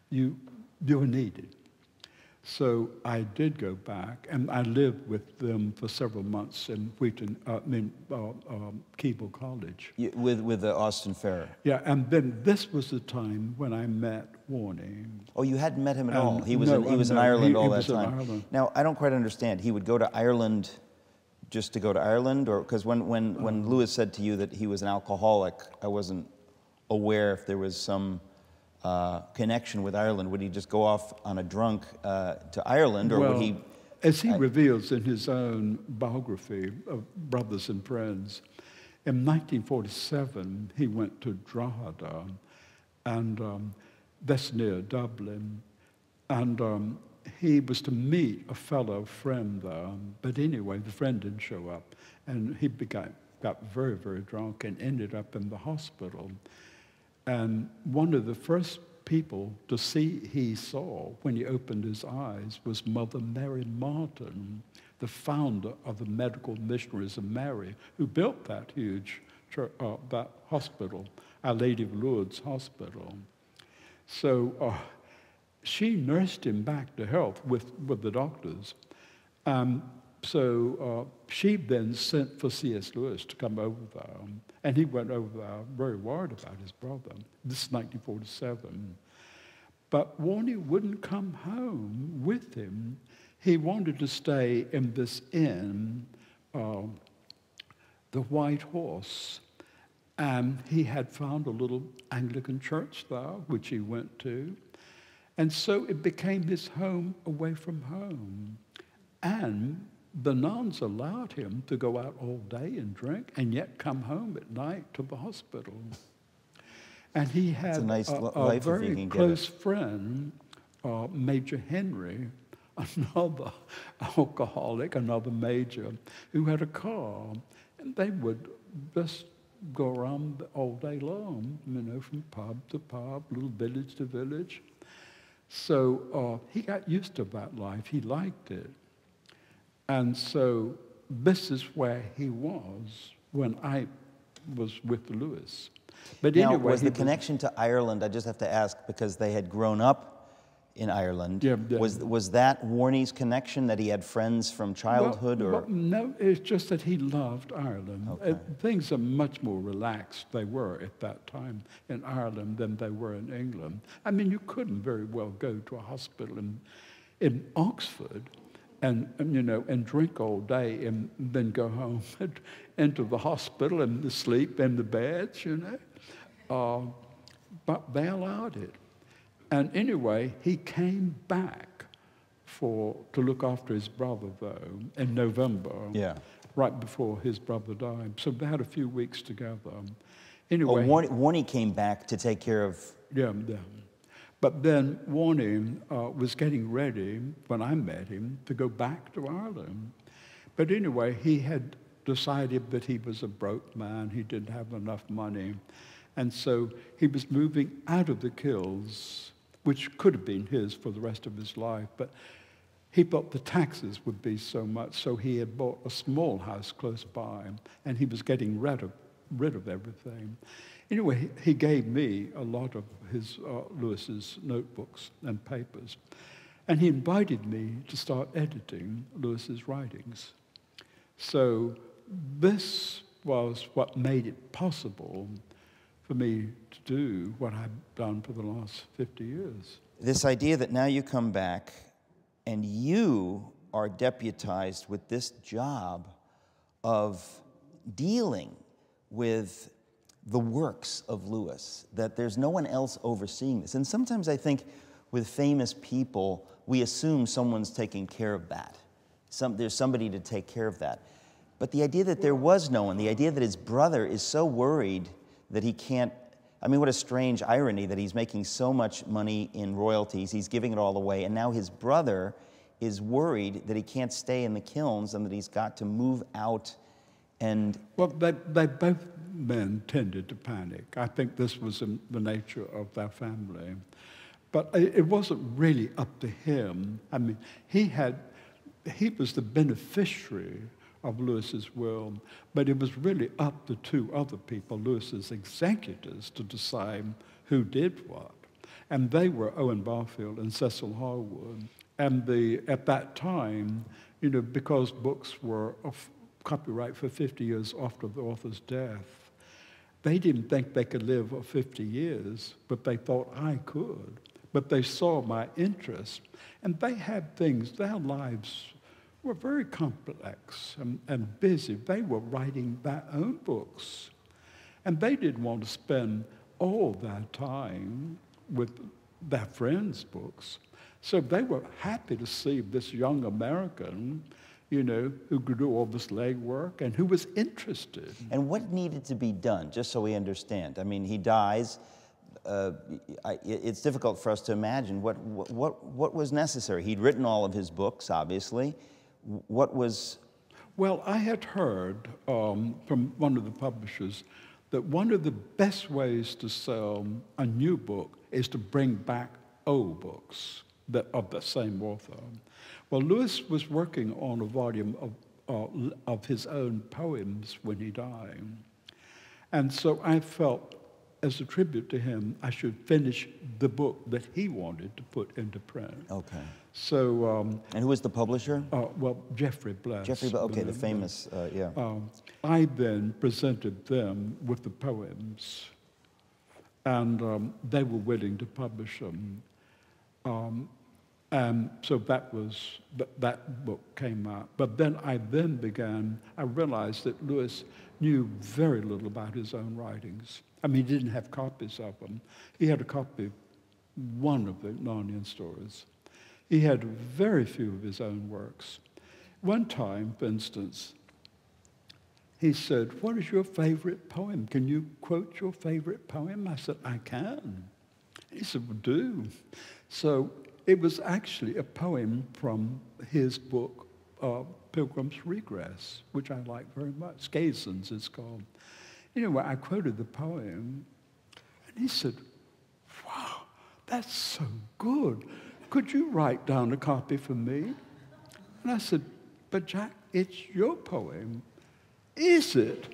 You're needed. So I did go back, and I lived with them for several months in Keble College. With Austin Farrar? Yeah, and then this was the time when I met Warnie. Oh, you hadn't met him at all? He was in Ireland all that time? In Ireland. Now, I don't quite understand. He would go to Ireland just to go to Ireland? Or because when Lewis said to you that he was an alcoholic, I wasn't aware if there was some connection with Ireland. Would he just go off on a drunk to Ireland, or would he? As he reveals in his own biography of Brothers and Friends, in 1947 he went to Drogheda, and that's near Dublin, and he was to meet a fellow friend there. But anyway, the friend didn't show up, and he got very, very drunk and ended up in the hospital. And one of the first people to see he saw when he opened his eyes was Mother Mary Martin, the founder of the Medical Missionaries of Mary, who built that huge that hospital, Our Lady of Lourdes Hospital. So she nursed him back to health with the doctors. So she then sent for C.S. Lewis to come over there. And he went over there very worried about his brother. This is 1947. But Warnie wouldn't come home with him. He wanted to stay in this inn, the White Horse. And he had found a little Anglican church there, which he went to. And so it became his home away from home. And the nuns allowed him to go out all day and drink and yet come home at night to the hospital. And he had a nice a life if you very can get close it. friend, Major Henry, another alcoholic, another major, who had a car. And they would just go around all day long, you know, from pub to pub, little village to village. So he got used to that life. He liked it. And so this is where he was when I was with Lewis. But Now, anyway, was the connection to Ireland, I just have to ask, because they had grown up in Ireland, Yeah. was that Warney's connection, that he had friends from childhood? Well, no, it's just that he loved Ireland. Okay. Things are much more relaxed, they were at that time in Ireland than they were in England. I mean, you couldn't very well go to a hospital in Oxford and you know, and drink all day and then go home and into the hospital and sleep in the beds, you know. But they allowed it. And anyway, he came back to look after his brother, though, in November, right before his brother died. So they had a few weeks together. Anyway, Warney came back to take care of... Yeah. But then Warney was getting ready, when I met him, to go back to Ireland. But anyway, he had decided that he was a broke man. He didn't have enough money. And so he was moving out of the Kills, which could have been his for the rest of his life, but he thought the taxes would be so much, so he had bought a small house close by, and he was getting rid of everything. Anyway, he gave me a lot of his Lewis's notebooks and papers, and he invited me to start editing Lewis's writings. So this was what made it possible for me to do what I've done for the last 50 years. This idea that now you come back and you are deputized with this job of dealing with the works of Lewis, that there's no one else overseeing this. And sometimes I think with famous people, we assume someone's taking care of that. There's somebody to take care of that. But the idea that there was no one, the idea that his brother is so worried that he can't, I mean, what a strange irony that he's making so much money in royalties, he's giving it all away, and now his brother is worried that he can't stay in the kilns and that he's got to move out and... Well, they both men tended to panic. I think this was in the nature of their family. But it wasn't really up to him. I mean, he was the beneficiary of Lewis's will, but it was really up to two other people, Lewis's executors, to decide who did what. And they were Owen Barfield and Cecil Harwood. And at that time, you know, because books were of copyright for 50 years after the author's death, they didn't think they could live for 50 years, but they thought I could. But they saw my interest, and they had things, their lives were very complex and busy. They were writing their own books. And they didn't want to spend all their time with their friends' books. So they were happy to see this young American, you know, who could do all this legwork and who was interested. And what needed to be done, just so we understand? I mean, he dies. It's difficult for us to imagine what was necessary. He'd written all of his books, obviously. What was... Well, I had heard from one of the publishers that one of the best ways to sell a new book is to bring back old books of the same author. Well, Lewis was working on a volume of his own poems when he died. And so I felt, as a tribute to him, I should finish the book that he wanted to put into print. Okay. So... and who was the publisher? Well, Jeffrey Bless. Okay, the famous, yeah. I then presented them with the poems, and they were willing to publish them. And so that book came out. But then I realized that Lewis knew very little about his own writings. I mean, he didn't have copies of them. He had a copy of one of the Narnian stories. He had very few of his own works. One time, for instance, he said, "What is your favorite poem? Can you quote your favorite poem?" I said, "I can." He said, "Well, do." So it was actually a poem from his book, Pilgrim's Regress, which I like very much. Skazens, it's called. Anyway, I quoted the poem, and he said, "Wow, that's so good. Could you write down a copy for me?" And I said, "But Jack, it's your poem." "Is it?"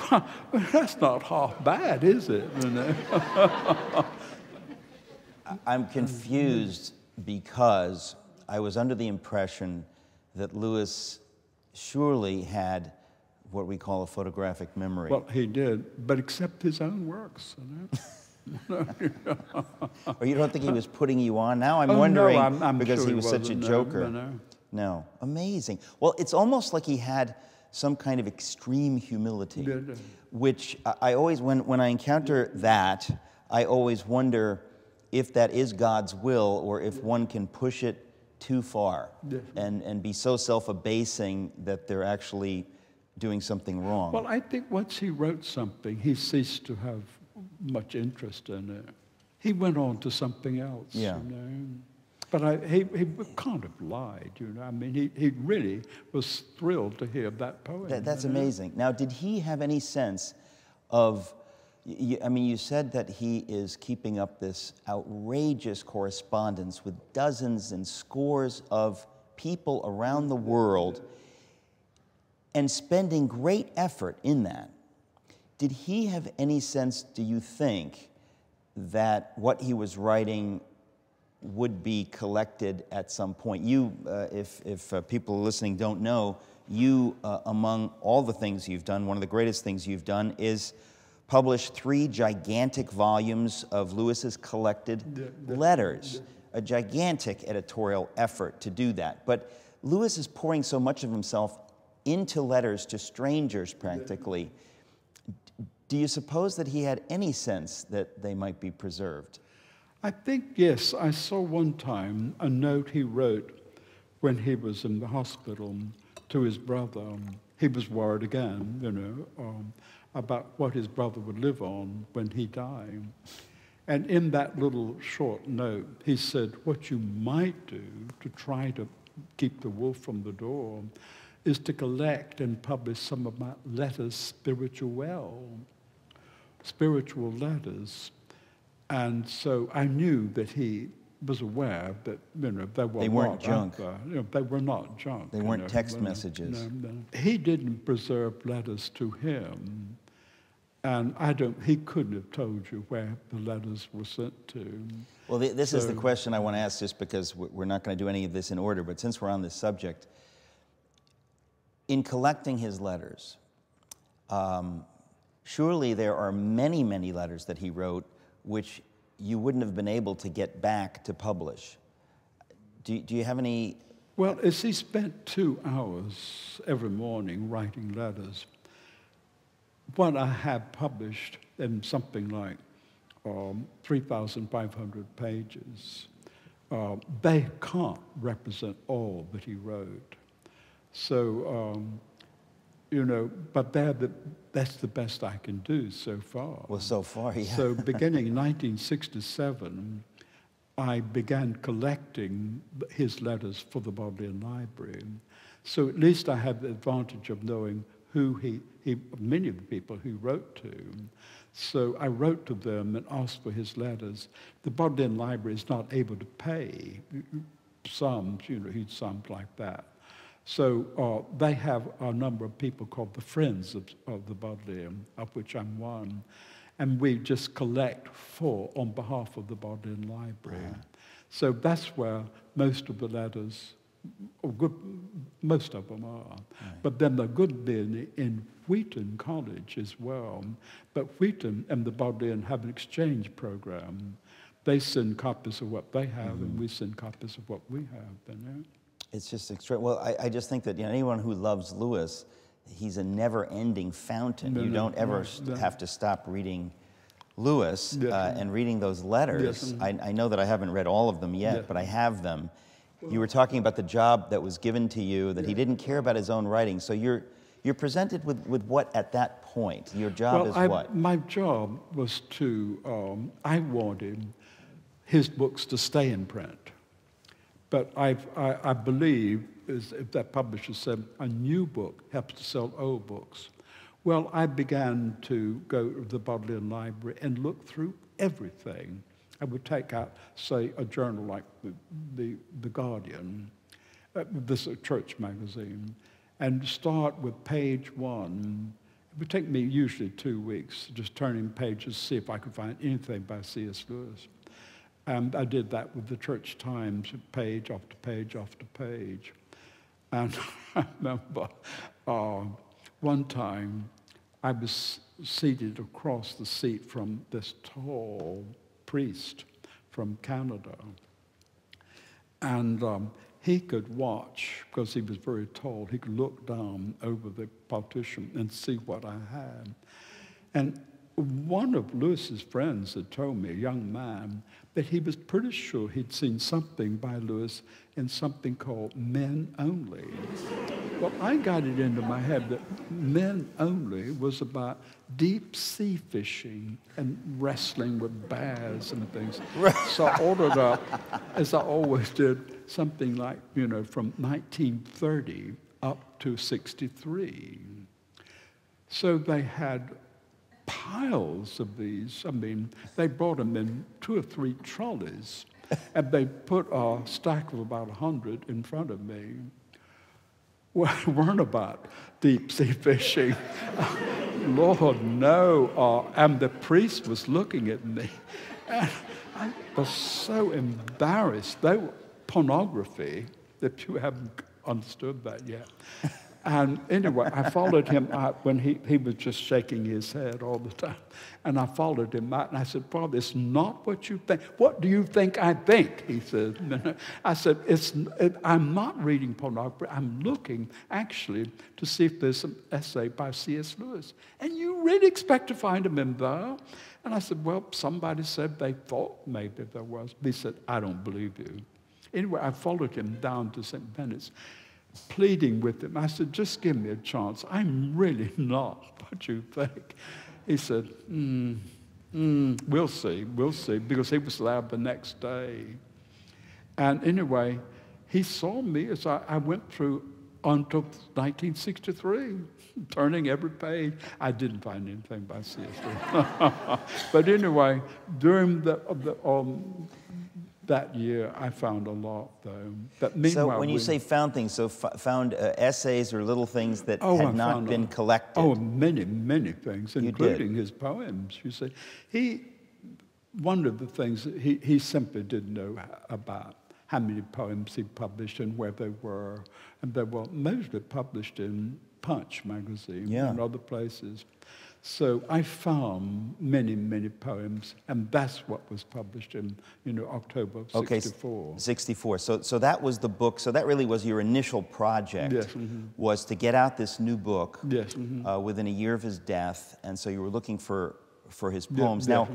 Well, that's not half bad, is it? You know? I'm confused because I was under the impression that Lewis surely had what we call a photographic memory. Well, he did, but except his own works. You know? Or you don't think he was putting you on? Now I'm Oh, wondering, no, I'm because sure he was such a joker. No, amazing. Well, it's almost like he had some kind of extreme humility, which I always, when I encounter that, I always wonder if that is God's will or if one can push it too far and be so self-abasing that they're actually doing something wrong. Well, I think once he wrote something, he ceased to have much interest in it. He went on to something else, you know. But he can't have lied, you know. I mean, he really was thrilled to hear that poem. That's amazing. Now, did he have any sense of, I mean, you said that he is keeping up this outrageous correspondence with dozens and scores of people around the world and spending great effort in that. Did he have any sense, do you think, that what he was writing would be collected at some point? You, if people listening don't know, you, among all the things you've done, one of the greatest things you've done is publish 3 gigantic volumes of Lewis's collected letters. A gigantic editorial effort to do that. But Lewis is pouring so much of himself into letters to strangers, practically. Do you suppose that he had any sense that they might be preserved? I think, yes. I saw one time a note he wrote when he was in the hospital to his brother. He was worried again, you know, about what his brother would live on when he died. And in that little short note, he said, what you might do to try to keep the wolf from the door is to collect and publish some of my letters spiritual letters. And so I knew that he was aware that, you know, they weren't junk. You know, they were not junk. They weren't text messages. No. He didn't preserve letters to him. And he couldn't have told you where the letters were sent to. Well, this is the question I want to ask, just because we're not going to do any of this in order, but since we're on this subject, in collecting his letters, surely there are many, many letters that he wrote which you wouldn't have been able to get back to publish. Do you have any? Well, as he spent 2 hours every morning writing letters, what I have published in something like 3,500 pages, they can't represent all that he wrote. So, you know, but that's the best I can do so far. Well, so far, yeah. So beginning in 1967, I began collecting his letters for the Bodleian Library. So at least I had the advantage of knowing who many of the people he wrote to. So I wrote to them and asked for his letters. The Bodleian Library is not able to pay sums, you know, huge sums like that. So they have a number of people called the Friends of the Bodleian, of which I'm one. And we just collect on behalf of the Bodleian Library. So that's where most of the letters, most of them are. But then the good bit in Wheaton College as well. But Wheaton and the Bodleian have an exchange program. They send copies of what they have, and we send copies of what we have. You know? It's just extra. Well, I just think that, you know, anyone who loves Lewis, he's a never-ending fountain. You don't ever have to stop reading Lewis and reading those letters. I know that I haven't read all of them yet, but I have them. You were talking about the job that was given to you, that he didn't care about his own writing. So you're presented with what at that point? Your job is what? My job was to, I wanted his books to stay in print. But I believe, if that publisher said, a new book helps to sell old books. Well, I began to go to the Bodleian Library and look through everything. I would take out, say, a journal like the Guardian, this is a church magazine, and start with page 1. It would take me usually 2 weeks, just turning pages, see if I could find anything by C.S. Lewis. And I did that with the Church Times, page after page after page. And I remember one time I was seated across the seat from this tall priest from Canada. And he could watch, because he was very tall, he could look down over the partition and see what I had. And one of Lewis's friends had told me, a young man, that he was pretty sure he'd seen something by Lewis in something called Men Only. Well, I got it into my head that Men Only was about deep sea fishing and wrestling with bears and things. So I ordered up, as I always did, something like, from 1930 up to 63. So they had piles of these. I mean, they brought them in 2 or 3 trolleys, and they put a stack of about 100 in front of me. Well, it weren't about deep sea fishing. Lord, no. And the priest was looking at me, and I was so embarrassed. They were pornography, if you haven't understood that yet. And anyway, I followed him out when he was just shaking his head all the time. And I followed him out, and I said, Father, it's not what you think. What do you think I think? He said. I said, I'm not reading pornography. I'm looking, actually, to see if there's an essay by C.S. Lewis. And you really expect to find him in there? And I said, well, somebody said they thought maybe there was. He said, I don't believe you. Anyway, I followed him down to St. Bennett's, pleading with him. I said, just give me a chance. I'm really not what you think. He said, we'll see, because he was allowed the next day. And anyway, he saw me as I went through until 1963, turning every page. I didn't find anything by C.S. Lewis. But anyway, during that year, I found a lot, though. But meanwhile, so when you say found things, so found essays or little things that had not been collected? Oh, many, many things, including his poems, you see. One of the things that he simply didn't know about, how many poems he published and where they were. And they were mostly published in Punch magazine and other places. So I found many, many poems, and that's what was published in, October of 64. Okay, 64. So that was the book. So that really was your initial project, yes, was to get out this new book yes, within a year of his death, and so you were looking for his poems. Yeah, now,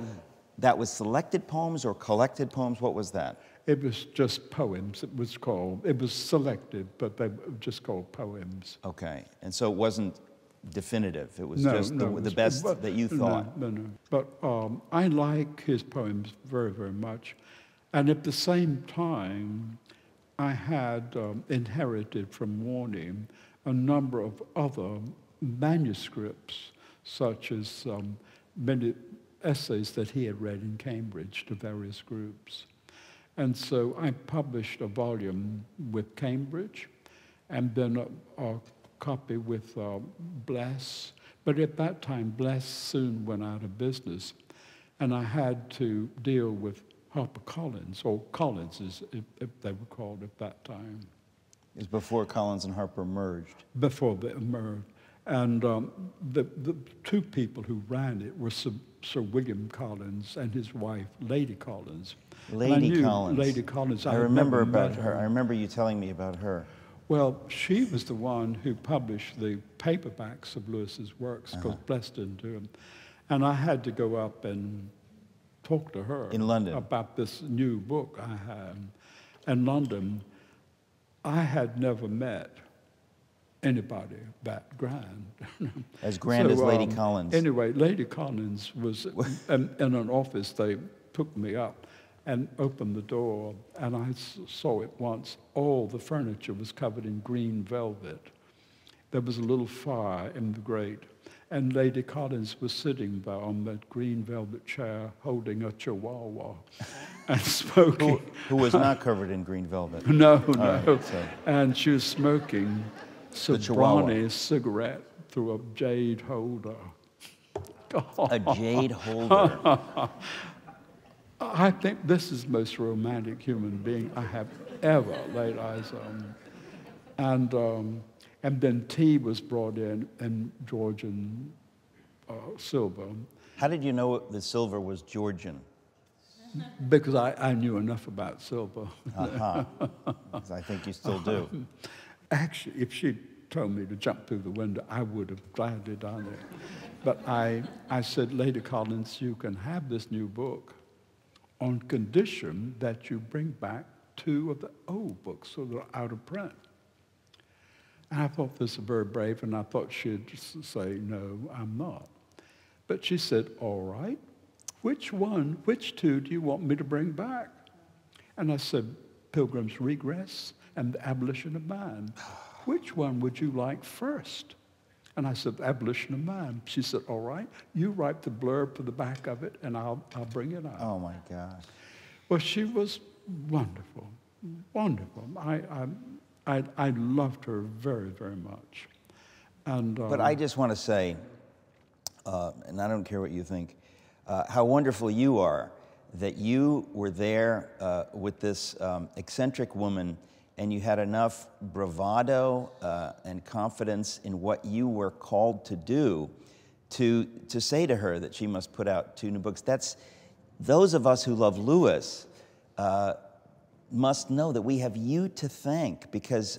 that was selected poems or collected poems? What was that? It was just poems, it was called. It was selected, but they were just called poems. Okay, and so it wasn't definitive. It was the best that you thought. No. But I like his poems very, very much. And at the same time, I had inherited from Warney a number of other manuscripts, such as many essays that he had read in Cambridge to various groups. And so I published a volume with Cambridge, and then a copy with Bless. But at that time, Bless soon went out of business, and I had to deal with HarperCollins, or Collins, if they were called at that time. It was before Collins and Harper merged. Before they merged. And the 2 people who ran it were Sir William Collins and his wife, Lady Collins. Lady Collins. Lady Collins. I remember about her. I remember you telling me about her. Well, she was the one who published the paperbacks of Lewis's works, because Bless didn't do them. And I had to go up and talk to her in London about this new book I had in London. I had never met anybody that grand. As grand as Lady Collins. Anyway, Lady Collins was in an office. They took me up and opened the door, and I saw it once. All the furniture was covered in green velvet. There was a little fire in the grate, and Lady Collins was sitting there on that green velvet chair holding a chihuahua and smoking. Who was not covered in green velvet. No. Right, so. And she was smoking Sobrani's cigarette through a jade holder. A jade holder. I think this is the most romantic human being I have ever laid eyes on. And then tea was brought in Georgian silver. How did you know the silver was Georgian? Because I knew enough about silver. Uh-huh. I think you still do. Actually, if she'd told me to jump through the window, I would have gladly done it. But I said, Lady Collins, you can have this new book on condition that you bring back 2 of the old books so they're out of print. And I thought this was very brave, and I thought she'd say, no, I'm not. But she said, all right, which 2 do you want me to bring back? And I said, Pilgrim's Regress and the Abolition of Man. Which one would you like first? And I said, the Abolition of Man. She said, all right, you write the blurb for the back of it, and I'll bring it out. Oh, my gosh. Well, she was wonderful, wonderful. I loved her very, very much. And but I just want to say, and I don't care what you think, how wonderful you are that you were there with this eccentric woman, and you had enough bravado and confidence in what you were called to do to say to her that she must put out 2 new books. Those of us who love Lewis must know that we have you to thank, because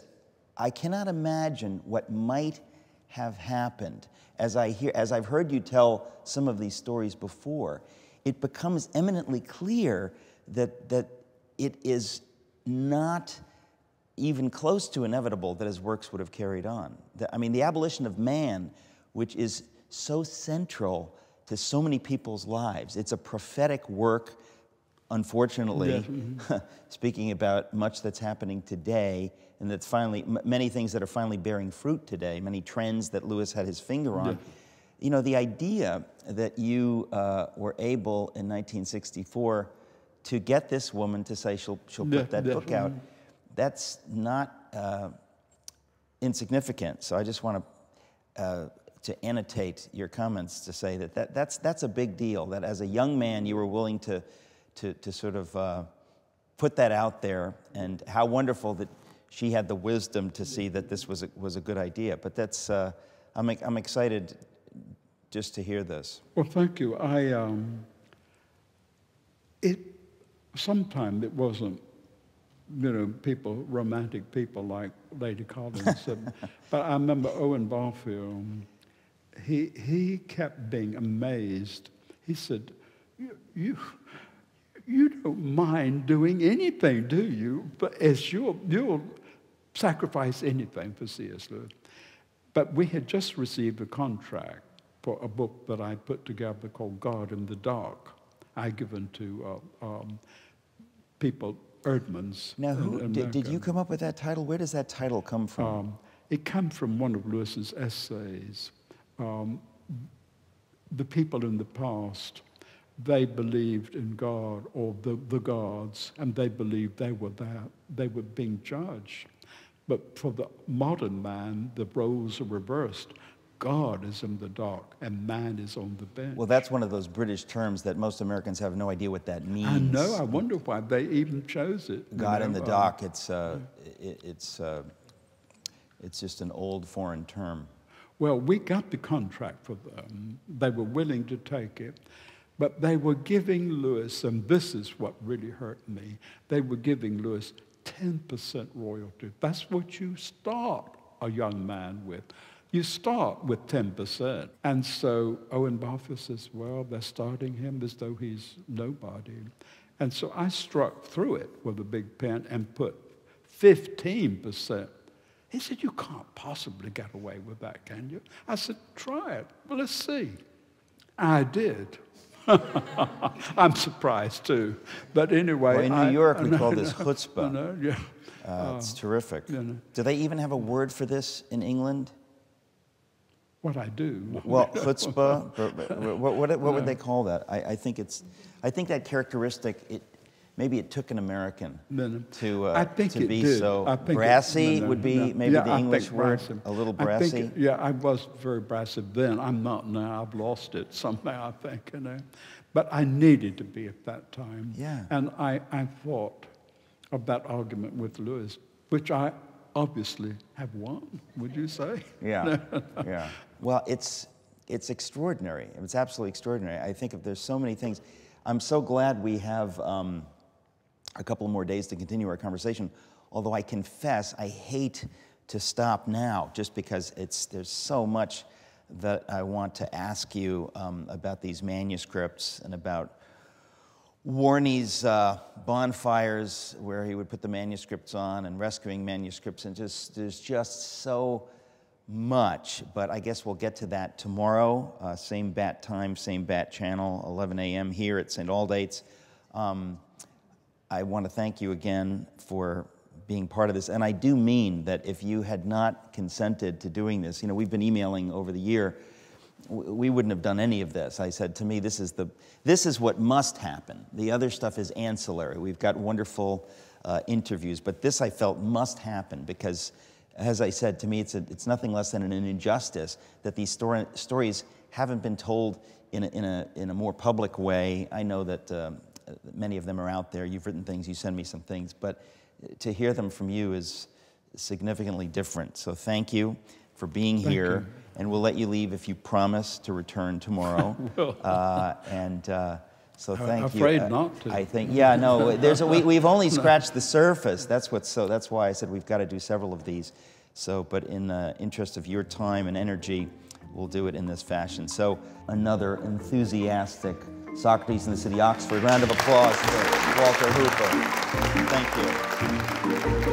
I cannot imagine what might have happened. As I've heard you tell some of these stories before, it becomes eminently clear that it is not even close to inevitable that his works would have carried on. I mean, the abolition of man, which is so central to so many people's lives, it's a prophetic work, unfortunately, yes. Speaking about much that's happening today, and that's finally, many things that are finally bearing fruit today, many trends that Lewis had his finger on. Yeah. You know, the idea that you were able in 1964 to get this woman to say she'll put that book out, that's not insignificant. So I just want to annotate your comments to say that's a big deal, that as a young man you were willing to sort of put that out there, and how wonderful that she had the wisdom to see that this was a good idea. But that's I'm excited just to hear this. Well, thank you. Sometimes it wasn't, romantic people like Lady Collins. But I remember Owen Barfield. He kept being amazed. He said, "You don't mind doing anything, do you? But you'll sacrifice anything for C.S. Lewis." But we had just received a contract for a book that I put together called God in the Dark. I given to people, Erdmans. Now, did you come up with that title? Where does that title come from? It comes from one of Lewis's essays. The people in the past, they believed in God or the gods, and they believed they were being judged. But for the modern man, the roles are reversed. God is in the dark, and man is on the bench. Well, that's one of those British terms that most Americans have no idea what that means. I know. I wonder why they even chose it. God in the dark. It's just an old foreign term. Well, we got the contract for them. They were willing to take it. But they were giving Lewis, and this is what really hurt me, they were giving Lewis 10% royalty. That's what you start a young man with. You start with 10%. And so Owen Barfield says, well, they're starting him as though he's nobody. And so I struck through it with a big pen and put 15%. He said, you can't possibly get away with that, can you? I said, try it. Well, let's see. I did. I'm surprised, too. But anyway. Well, in New York, we call this chutzpah. Yeah. It's terrific. Do they even have a word for this in England? What I do. Well, chutzpah, what would they call that? I think that characteristic, maybe it took an American to be so brassy would be maybe the English word, a little brassy. I was very brassy then. I'm not now. I've lost it somehow, I think, you know. But I needed to be at that time. Yeah. And I thought of that argument with Lewis, which I obviously have won, would you say? Yeah, yeah. Well, it's extraordinary. It's absolutely extraordinary. I think there's so many things. I'm so glad we have a couple more days to continue our conversation, although I confess I hate to stop now just because there's so much that I want to ask you about these manuscripts and about Warney's bonfires where he would put the manuscripts on and rescuing manuscripts, and there's just so much. But I guess we'll get to that tomorrow, same bat time, same bat channel, 11 a.m. here at St. Aldate's. I want to thank you again for being part of this, and I do mean that if you had not consented to doing this, you know, we've been emailing over the year, we wouldn't have done any of this. I said, to me, this is what must happen. The other stuff is ancillary. We've got wonderful interviews, but this I felt must happen because, as I said, to me, it's nothing less than an injustice that these stories haven't been told in a more public way. I know that many of them are out there. You've written things. You send me some things, but to hear them from you is significantly different. So thank you for being here. And we'll let you leave if you promise to return tomorrow. So thank you. Afraid not to. I think, yeah, no. We've only scratched the surface. That's why I said we've got to do several of these. So, but in the interest of your time and energy, we'll do it in this fashion. So, another enthusiastic Socrates in the City, Oxford. Round of applause for Walter Hooper. Thank you.